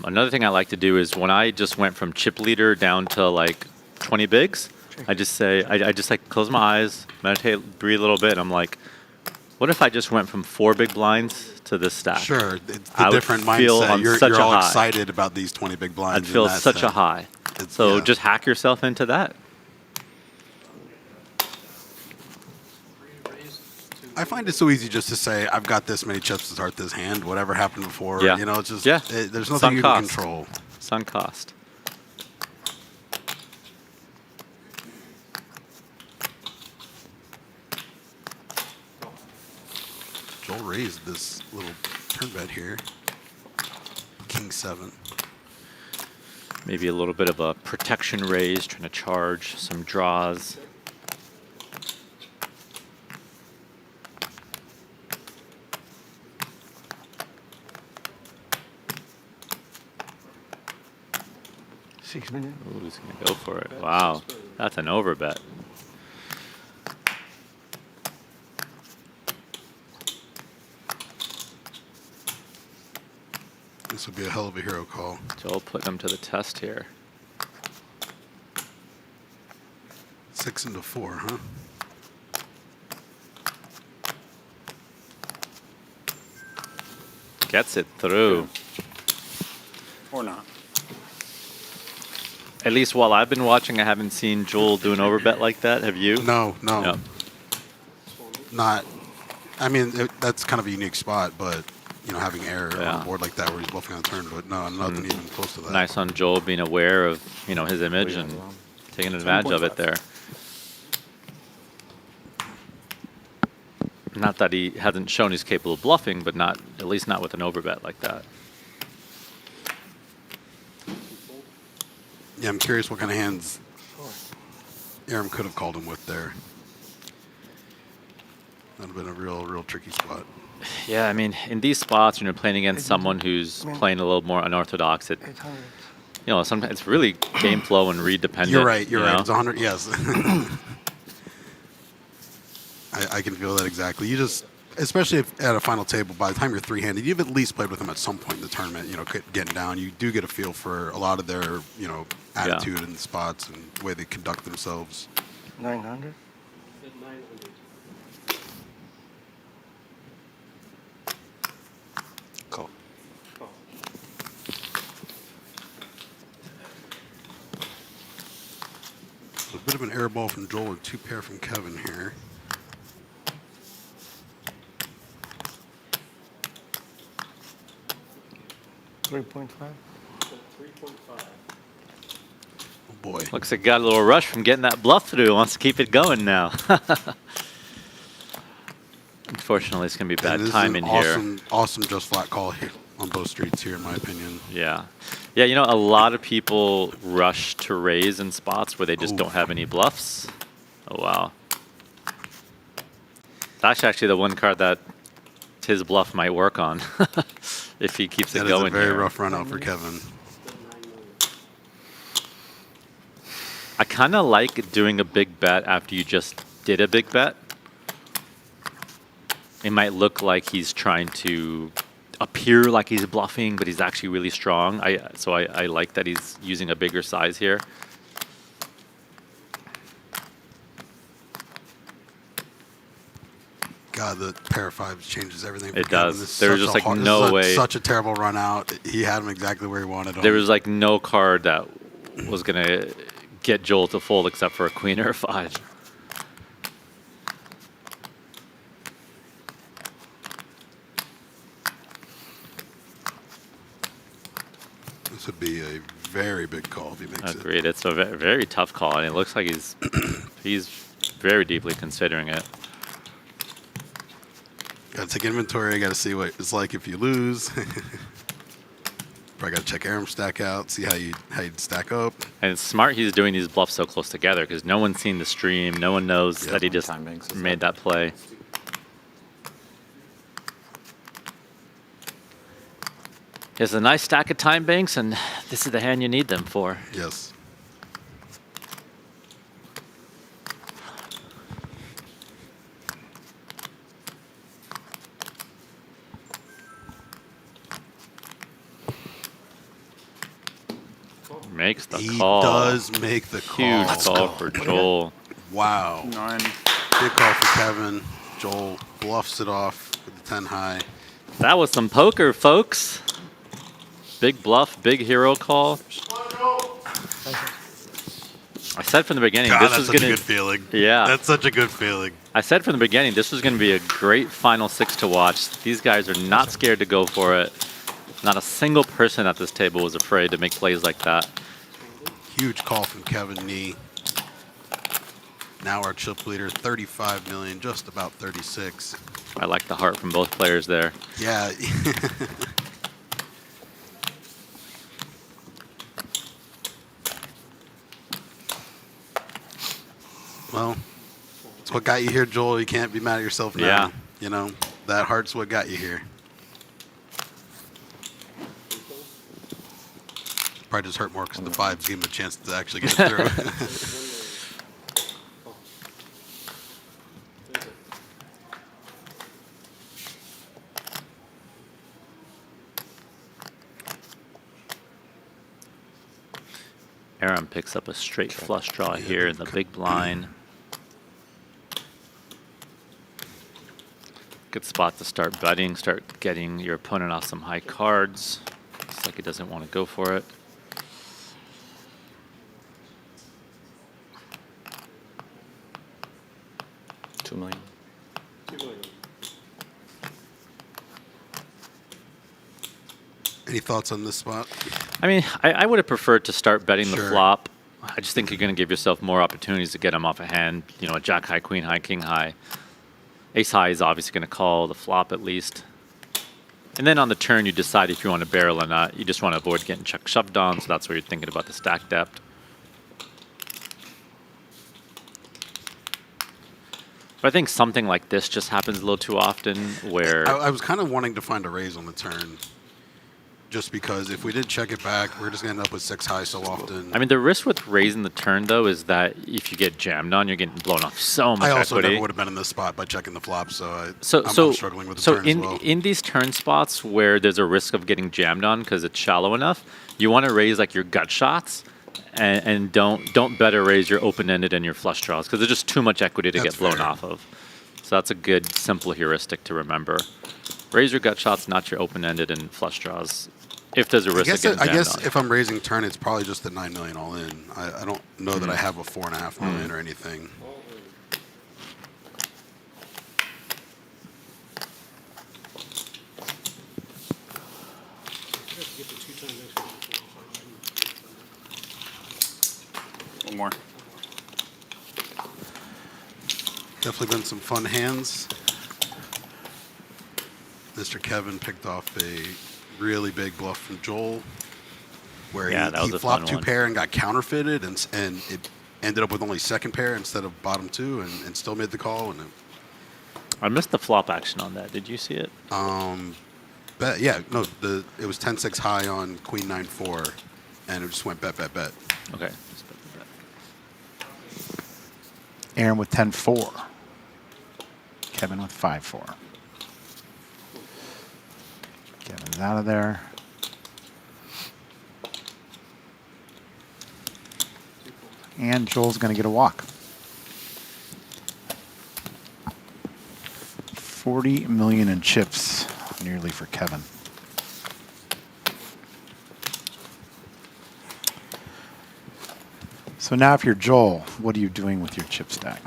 Another thing I like to do is when I just went from chip leader down to like 20 bigs, I just say, I just like close my eyes, meditate, breathe a little bit. And I'm like, What if I just went from 4 big blinds to this stack? Sure, it's I the would different feel mindset. on You're such a all high. excited about these 20 big blinds. I'd feel in that such a sense. high. It's- So yeah. just hack yourself into that. I find it so easy just to say, I've got this many chips to start this hand. Whatever happened before, Yeah. you know, it's just, Yeah. there's Sunk nothing you can cost. control. Sunk cost. Joel raised this little turn bet here. King 7. Maybe a little bit of a protection raise, trying to charge some draws. $6 million. Ooh, he's going to go for it. Wow, that's an overbet. This would be a hell of a hero call. Joel putting him to the test here. 6 into 4, huh? Gets it through. Or not. At least while I've been watching, I haven't seen Joel do an overbet like that. Have you? No. No. Not. I mean, that's kind of a unique spot, but you know, having error on Yeah. a board like that where he's bluffing on the turn, but no, nothing even close to that. Nice on Joel being aware of, you know, his image and taking advantage of it there. Not that he hasn't shown he's capable of bluffing, but not, at least not with an overbet like that. Yeah, I'm curious what kind of hands Aram could have called him with there. That would have been a real tricky spot. Yeah, I mean, in these spots, you know, playing against someone who's playing a little more unorthodox, it, 800. you know, sometimes it's really game flow and read dependent. You're right. You're you right. know? It's 100. Yes. I can feel that exactly. You just, especially if at a final table, by the time you're 3-handed, you've at least played with them at some point in the tournament. You know, getting down, you do get a feel for a lot of their, you know, attitude and spots and the way they conduct themselves. 900. Call. A bit of an air ball from Joel and 2 pair from Kevin here. $3.5. Oh boy. Looks like got a little rush from getting that bluff through. Wants to keep it going now. Unfortunately, it's going to be And bad this is timing an here. awesome just flat call here on both streets here, in my opinion. Yeah. Yeah, you know, a lot of people rush to raise in spots where they just Ooh. don't have any bluffs. Oh, wow. That's actually the one card that his bluff might work on if he keeps it That is going a very here. rough run out for Kevin. I kind of like doing a big bet after you just did a big bet. It might look like he's trying to appear like he's bluffing, but he's actually really strong. So I like that he's using a bigger size here. God, the pair of 5s changes everything. for It Kevin. does. This is There was such just, a like, no way- Such a terrible run out. He had him exactly where he wanted him. There was like no card that was going to get Joel to fold except for a queen or a 5. This would be a very big call if he makes it. Agreed. It's a very tough call, and it looks like he's very deeply considering it. Got to take inventory. Got to see what it's like if you lose. Probably got to check Aram stack out, see how you'd stack up. And it's smart he's doing these bluffs so close together because no one's seen the stream. No one knows that he just made that play. There's a nice stack of time banks, and this is the hand you need them for. Yes. Makes the He call. does make the call. Huge call for Joel. Wow. 9. Big call for Kevin. Joel bluffs it off with the 10 high. That was some poker, folks. Big bluff, big hero call. I said from the beginning God, this that's was such going a to. good feeling. Yeah. That's such a good feeling. I said from the beginning this was going to be a great final six to watch. These guys are not scared to go for it. Not a single person at this table was afraid to make plays like that. Huge call from Kevin Nee. Now our chip leader, 35 million, just about 36. I like the heart from both players there. Yeah. Well, it's what got you here, Joel. You can't be mad at yourself now. Yeah. You know, that heart's what got you here. Probably just hurt more because the fives gave him a chance to actually get it through. Aram picks up a straight flush draw here in the big blind. Good spot to start betting, start getting your opponent off some high cards. Looks like he doesn't want to go for it. $2 million. Any thoughts on this spot? I mean, I would have preferred to start betting the Sure. flop. I just think you're going to give yourself more opportunities to get him off a hand. You know, a jack high, queen high, king high. Ace high is obviously going to call the flop at least. And then on the turn, you decide if you want to barrel or not. You just want to avoid getting check shoved on, so that's where you're thinking about the stack depth. But I think something like this just happens a little too often where... I was kind of wanting to find a raise on the turn. Just because if we did check it back, we're just going to end up with 6 high so often. I mean, the risk with raising the turn, though, is that if you get jammed on, you're getting blown off so much I also equity. never would have been in this spot by checking the flop, so, I'm struggling with the turn in, as well. in these turn spots where there's a risk of getting jammed on because it's shallow enough, you want to raise like your gut shots and don't better raise your open-ended and your flush draws because there's just too much equity to That's get blown fair. off of. So that's a good, simple heuristic to remember. Raise your gut shots, not your open-ended and flush draws. If there's a risk of getting I jammed guess on. if I'm raising turn, it's probably just the 9 million all in. I don't know that I have a 4.5 million or anything. One more. Definitely been some fun hands. Mr. Kevin picked off a really big bluff from Joel, where Yeah, that was he a fun flopped 2 one. pair and got counterfeited, and it ended up with only 2nd pair instead of bottom 2, and still made the call. And I missed the flop action on that. Did you see it? bet, yeah, no, it was 10-6 high on queen 9-4, and it just went bet, bet, bet. Okay. Aaron with 10-4. Kevin with 5-4. Kevin's out of there. And Joel's going to get a walk. 40 million in chips, nearly for Kevin. So now if you're Joel, what are you doing with your chip stack?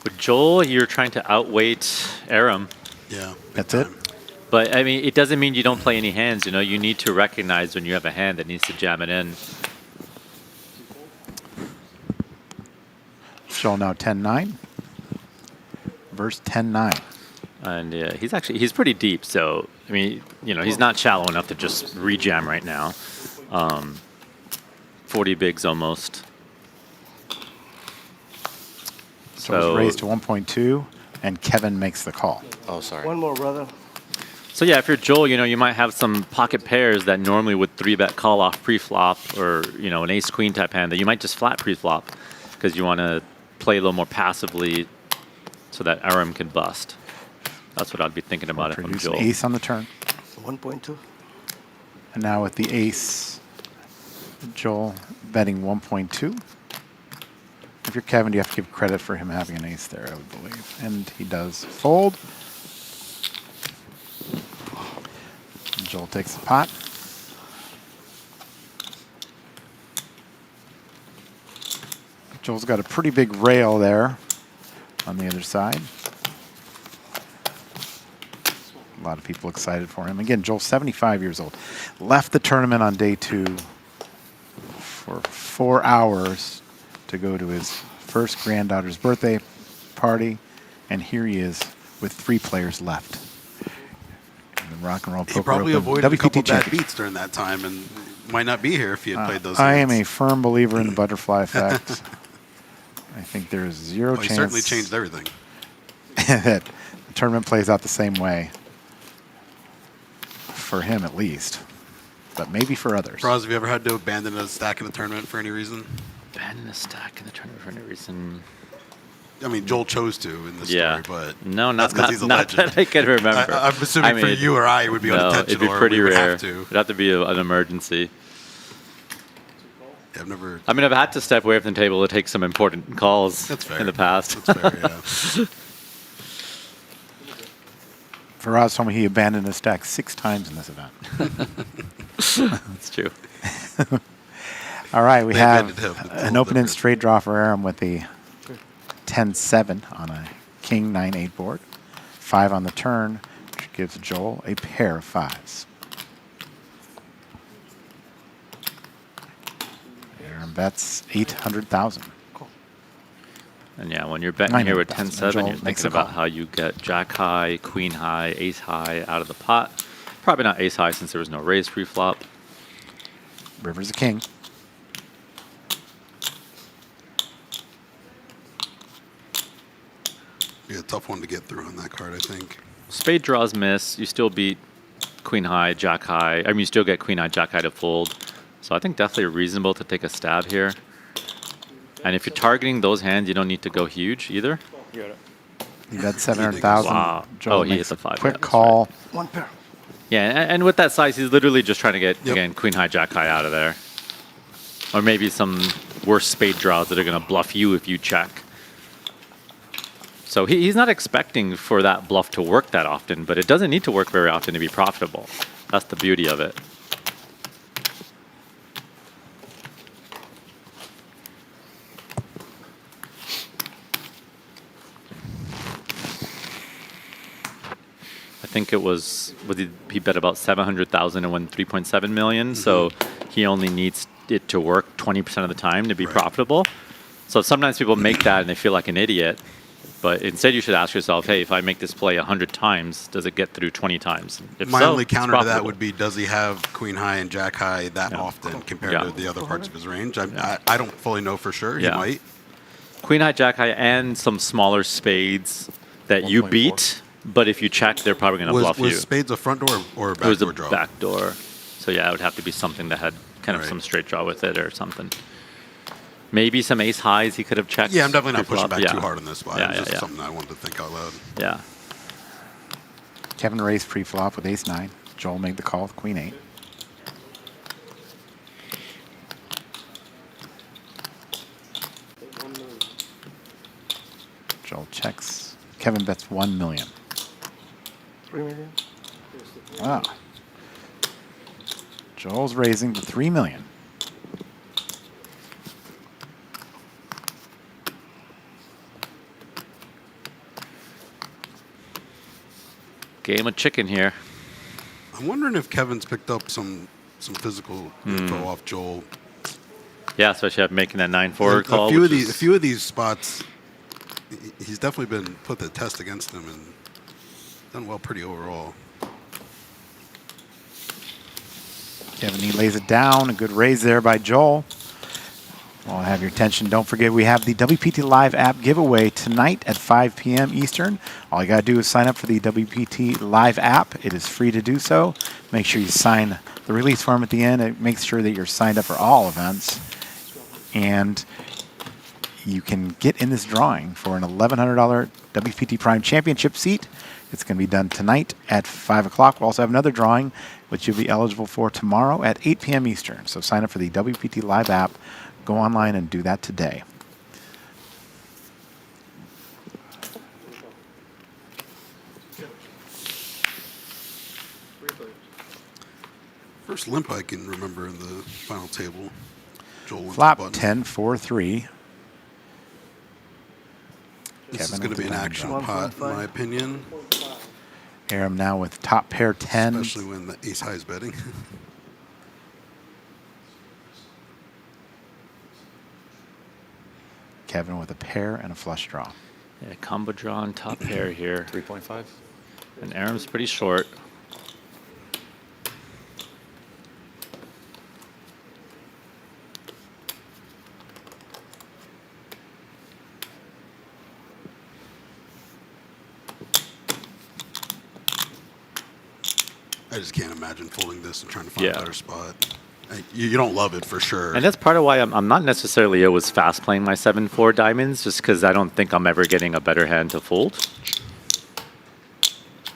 With Joel, you're trying to outweight Aram. Yeah. That's it? But, I mean, it doesn't mean you don't play any hands. You know, you need to recognize when you have a hand that needs to jam it in. Joel now 10-9 versus 10-9. And he's pretty deep. So, I mean, you know, he's not shallow enough to just rejam right now. 40 bigs almost. So it's raised to 1.2, and Kevin makes the call. Oh, sorry. One more, brother. So yeah, if you're Joel, you know, you might have some pocket pairs that normally would 3-bet call off pre-flop, or, you know, an ace-queen type hand that you might just flat pre-flop because you want to play a little more passively so that Aram can bust. That's what I'd be thinking about if I'm Produce Joel. an ace on the turn. 1.2. And now with the ace, Joel betting 1.2. If you're Kevin, you have to give credit for him having an ace there, I would believe. And he does fold. Joel takes the pot. Joel's got a pretty big rail there on the other side. A lot of people excited for him. Again, Joel's 75 years old. Left the tournament on day 2 for 4 hours to go to his first granddaughter's birthday party, and here he is with 3 players left. In the Rock and Roll Poker He probably Open avoided a couple WPT bad Championship. beats during that time and might not be here if he had played those I am hands. a firm believer in the butterfly effect. I think there is zero He chance certainly changed everything. that the tournament plays out the same way. For him, at least. But maybe for others. Roz, have you ever had to abandon a stack in a tournament for any reason? Abandon a stack in the tournament for any reason. I mean, Joel chose to in this Yeah. story, but No, that's not, he's a not legend. that I can remember. I'm assuming for you or I, it would be no, unintentional. it'd be or pretty we would rare. have to. It'd have to be an emergency. Yeah, I've never. I mean, I've had to step away from the table to take some important calls That's fair. in the past. That's fair, yeah. Faraz told me he abandoned his stack 6 times in this event. That's true. All right, we They have abandoned him. It's a an little open-end different. straight draw for Aram with a 10-7 on a king 9-8 board. 5 on the turn, which gives Joel a pair of 5s. Aram bets 800,000. And yeah, when you're betting here with 900,000, 10-7, Joel you're makes thinking a about call. how you get jack high, queen high, ace high out of the pot. Probably not ace high since there was no raise pre-flop. River's a king. Be a tough one to get through on that card, I think. Spade draws miss. You still beat queen high, jack high. I mean, you still get queen high, jack high to fold. So I think definitely reasonable to take a stab here. And if you're targeting those hands, you don't need to go huge either. You bet 700,000. Wow. Joel Oh, he makes hit the 5. quick Yeah, that's call. right. 1 pair. Yeah, and with that size, he's literally just trying to get, Yep. again, queen high, jack high out of there. Or maybe some worse spade draws that are going to bluff you if you check. So he's not expecting for that bluff to work that often, but it doesn't need to work very often to be profitable. That's the beauty of it. I think it was he bet about 700,000 and won 3.7 million. So he only needs it to work 20% of the time to be profitable. So sometimes people make that and they feel like an idiot. But instead, you should ask yourself, hey, if I make this play 100 times, does it get through 20 times? If My so, only it's counter to that profitable. would be, does he have queen high and jack high that often compared Yeah. to the other parts of his range? I don't fully know for sure. He Yeah. might. Queen high, jack high, and some smaller spades that you 1.4. beat. But if you check, they're probably going to bluff Was you. spades a front door or a It was back door a draw? back door. So yeah, it would have to be something that had kind of Right. some straight draw with it or something. Maybe some ace highs he could have checked. Yeah, I'm definitely not pushing pre-flop. back Yeah. too hard on this one. Yeah, It's yeah, just yeah. something I wanted to think out loud. Yeah. Kevin raised pre-flop with ace-9. Joel made the call with queen-8. Joel checks. Kevin bets 1 million. 3 million. Wow. Joel's raising to 3 million. Game of chicken here. I'm wondering if Kevin's picked up some physical info off Joel. Yeah, especially after making that 9-4 call. A few which of is- these spots, he's definitely been put the test against him and done well pretty overall. Kevin, he lays it down. A good raise there by Joel. I'll have your attention. Don't forget, we have the WPT Live app giveaway tonight at 5 p.m. Eastern. All you got to do is sign up for the WPT Live app. It is free to do so. Make sure you sign the release form at the end. It makes sure that you're signed up for all events. And you can get in this drawing for an $1,100 WPT Prime Championship seat. It's going to be done tonight at 5 o'clock. We'll also have another drawing, which you'll be eligible for tomorrow at 8 p.m. Eastern. So sign up for the WPT Live app. Go online and do that today. first limp I can remember in the final table. Joel went to Flop button. 10-4-3. This is Kevin going with to be the an nine action drop. pot, in my opinion, Aram now with top pair 10. especially when the ace high is betting. Kevin with a pair and a flush draw. Yeah, combo draw on top pair here. 3.5. And Aram's pretty short. I just can't imagine folding this and trying to find Yeah. a better spot. You don't love it for sure. And that's part of why I'm not necessarily always fast playing my 7-4 diamonds, just because I don't think I'm ever getting a better hand to fold.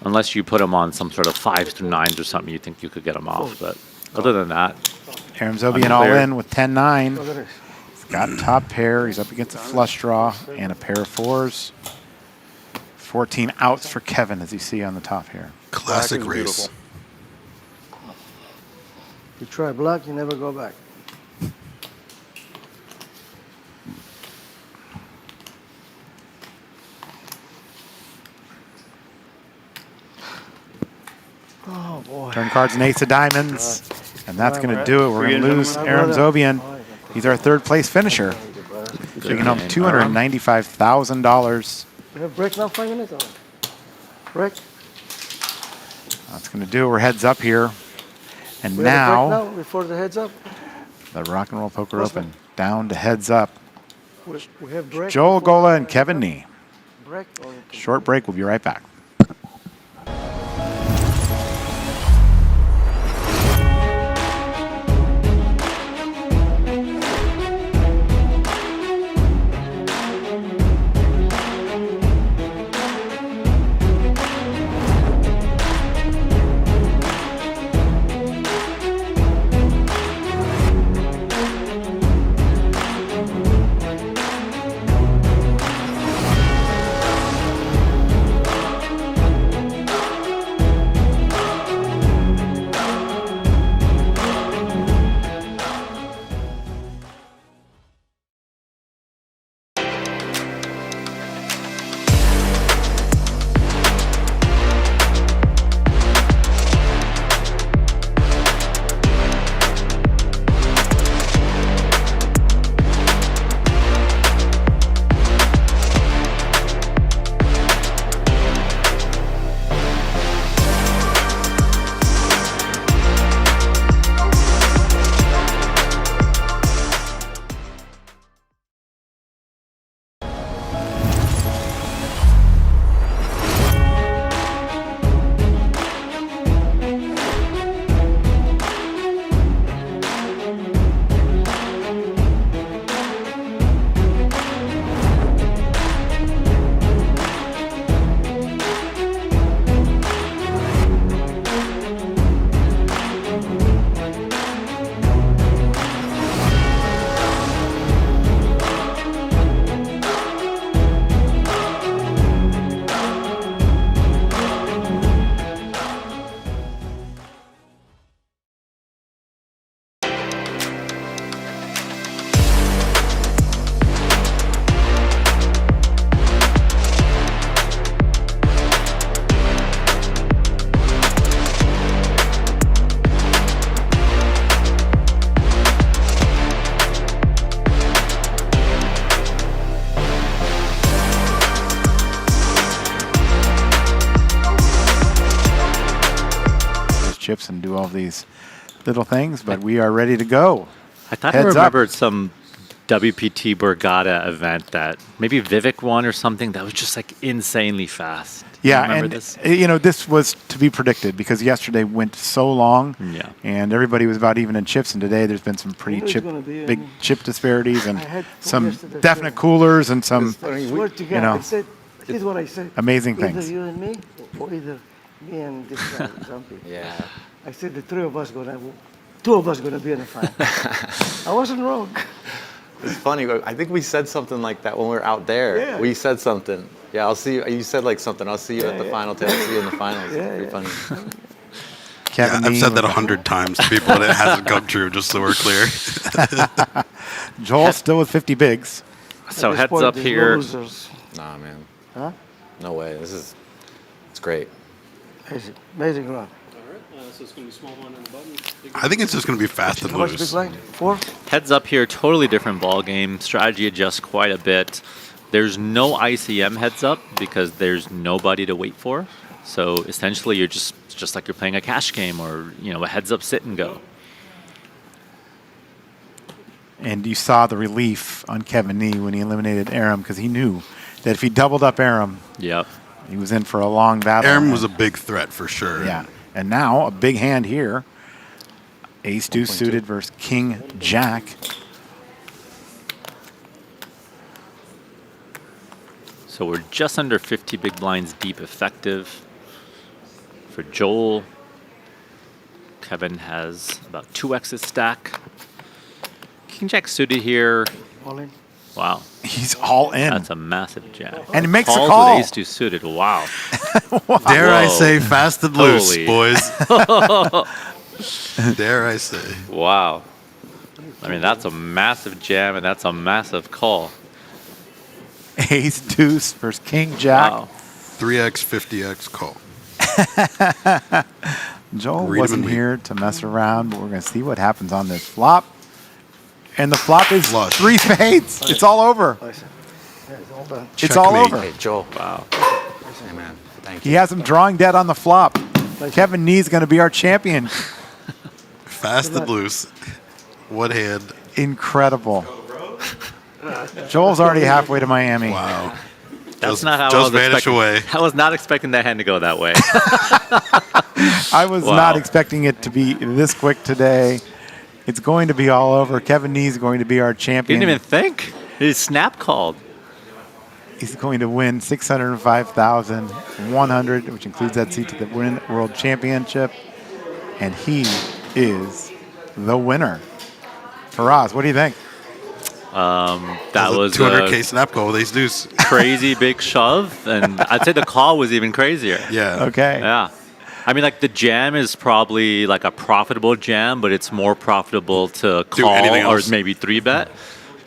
Unless you put them on some sort of 5s through 9s or something, you think you could get them off. But other than that, Aram Zobian all Unclear. in with 10-9. Look at this. He's got top pair. He's up against a flush draw and a pair of 4s. 14 outs for Kevin, as you see on the top here. Classic Black is race. beautiful. You try black, you never go back. Oh boy. Turn cards and ace of diamonds. And that's going to do it. We're going to lose gentlemen. Aram Zobian. He's our third place finisher. Taking home $295,000. We have break now, 5 minutes? Break? That's going to do it. We're heads up here. And We have a break now, now before the heads up? the Rock and Roll Poker Open down to heads up. We have break. Joel before Gola the and heads Kevin up? Nee. Break? Or Short break. We'll be right back. Chips and do all these little things, but we are ready to go. I thought I Heads up. remembered some WPT Borgata event that maybe Vivek won or something that was just like insanely fast. Do you Yeah, remember and this? you know, this was to be predicted because yesterday went so long, Yeah. and everybody was about even in chips, and today there's been some pretty knew it was chip, gonna be, big chip disparities and I had some yesterday, definite too. coolers and some I swear to God, know, I said, here's what I said. amazing Either things. you and me, or either me and this guy, Zombie. Yeah. I said the two of us gonna be in the final. I wasn't wrong. It's funny. I think we said something like that when we were out there. Yeah. We said something. Yeah, I'll see you. You said like something. I'll see you at the final table. I'll see you in the finals. Yeah, Pretty yeah. funny. Kevin I've Nee said that with 100 times to people, and it hasn't come true, just so we're clear. Joel still with 50 bigs. So At this heads point, up there's no here. losers. Nah, man. Huh? No way. It's great. Amazing run. So it's going to be small one on the button. I think it's just going to be fast and How much big loose. blind? 4? Heads up here, totally different ball game. Strategy adjusts quite a bit. There's no ICM heads up because there's nobody to wait for. So essentially, you're just like you're playing a cash game or a heads up sit and go. And you saw the relief on Kevin Nee when he eliminated Aram because he knew that if he doubled up Aram, Yep. he was in for a long battle. Aram was a big threat for sure. Yeah. And now a big hand here. Ace deuce suited versus King Jack. So we're just under 50 big blinds deep effective. For Joel, Kevin has about 2x his stack. King Jack suited here. All in. Wow. He's all in. That's a massive jam. And he makes a Calls call. with ace two suited. Wow. Dare I Whoa. say fast and loose, Holy. boys. Dare I say. Wow. I mean, that's a massive jam and that's a massive call. Ace deuce versus King Jack. Wow. 3x, 50x call. Joel Read 'em wasn't and weep. here to mess around, but we're going to see what happens on this flop. And the flop is Flush. 3 spades. It's all over. Yeah, it's all done. It's all Checkmate. over. Hey, Joel. Wow. Hey, man. Thank He you. has him drawing dead on the flop. Kevin Nee's going to be our champion. Fast and loose. What hand? Incredible. Joel's already halfway to Miami. Wow. That's Just- not how I just was vanish expecting. away. I was not expecting that hand to go that way. I was Wow. not expecting it to be this quick today. It's going to be all over. Kevin Nee's going to be our He champion. didn't even think. He snap called. He's going to win $605,100, which includes that seat to the World Championship. And he is the winner. Faraz, what do you think? That was 200K a snap call with ace deuce. crazy big shove, and I'd say the call was even crazier. Yeah. Okay. Yeah. I mean, like the jam is probably like a profitable jam, but it's more profitable to Do call anything or else. maybe 3-bet.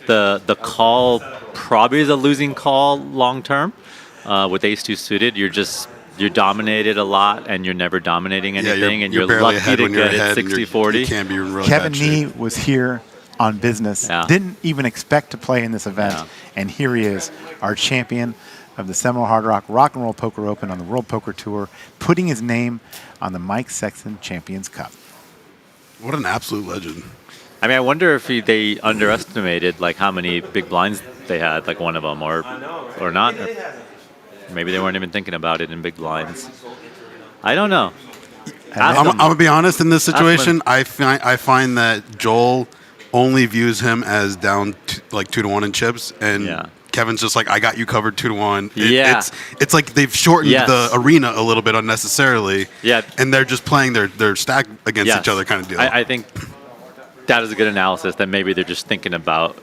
The call probably is a losing call long term. With ace-2 suited, you're dominated a lot, and you're never dominating anything, and you're barely lucky ahead to when you're get ahead, it and you're- 60-40. You can't be in really Kevin bad Nee shape. was here on business. Yeah. Didn't even expect to play in this event. Yeah. And here he is, our champion of the Seminole Hard Rock Rock and Roll Poker Open on the World Poker Tour, putting his name on the Mike Sexton Champions Cup. What an absolute legend. I mean, I wonder if they underestimated like how many big blinds they had, like one of them, or not. Or maybe they weren't even thinking about it in big blinds. I don't know. Ask I'm them. going to be honest in this situation. him. I find that Joel only views him as down like 2-1 in chips, and Yeah. Kevin's just like, I got you covered 2-1. Yeah. It's like they've shortened Yes. the arena a little bit unnecessarily. Yeah. And they're just playing their stack against Yes. each other kind of deal. I think that is a good analysis, that maybe they're just thinking about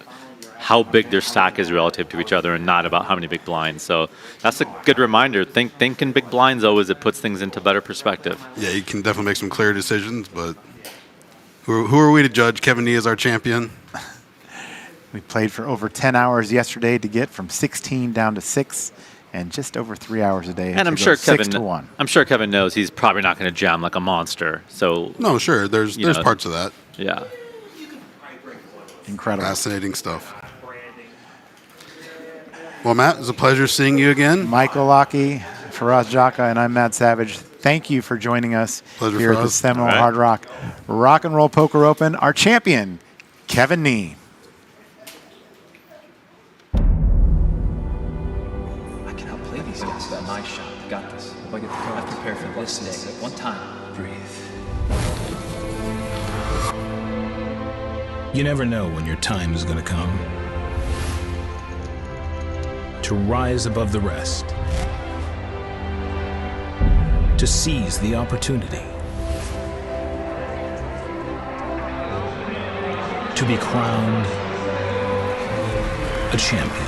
how big their stack is relative to each other and not about how many big blinds. So that's a good reminder. Think in big blinds always. It puts things into better perspective. Yeah, you can definitely make some clear decisions, but who are we to judge? Kevin Nee is our champion. We played for over 10 hours yesterday to get from 16 down to 6, and just over 3 hours a day. And I'm to go sure 6 Kevin. to 1. I'm sure Kevin knows he's probably not going to jam like a monster. So No, sure. There's You know, parts of that. yeah. Incredible. Fascinating stuff. Well, Matt, it was a pleasure seeing you again. Michael Lockie, Faraz Jaka, and I'm Matt Savage. Thank you for joining us Pleasure here for at the us. Seminole All right. Hard Rock Rock and Roll Poker Open. Our champion, Kevin Nee. I can outplay these guys. Got my shot. Got this. If I get I've prepared for this day. One time. Breathe. You never know when your time is going to come. To rise above the rest. To seize the opportunity. To be crowned a champion.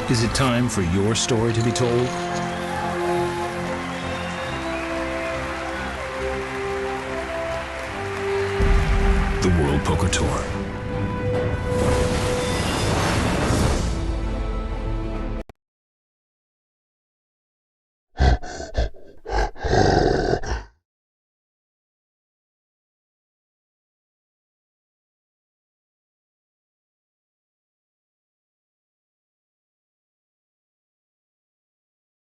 Is it time for your story to be told? The World Poker Tour.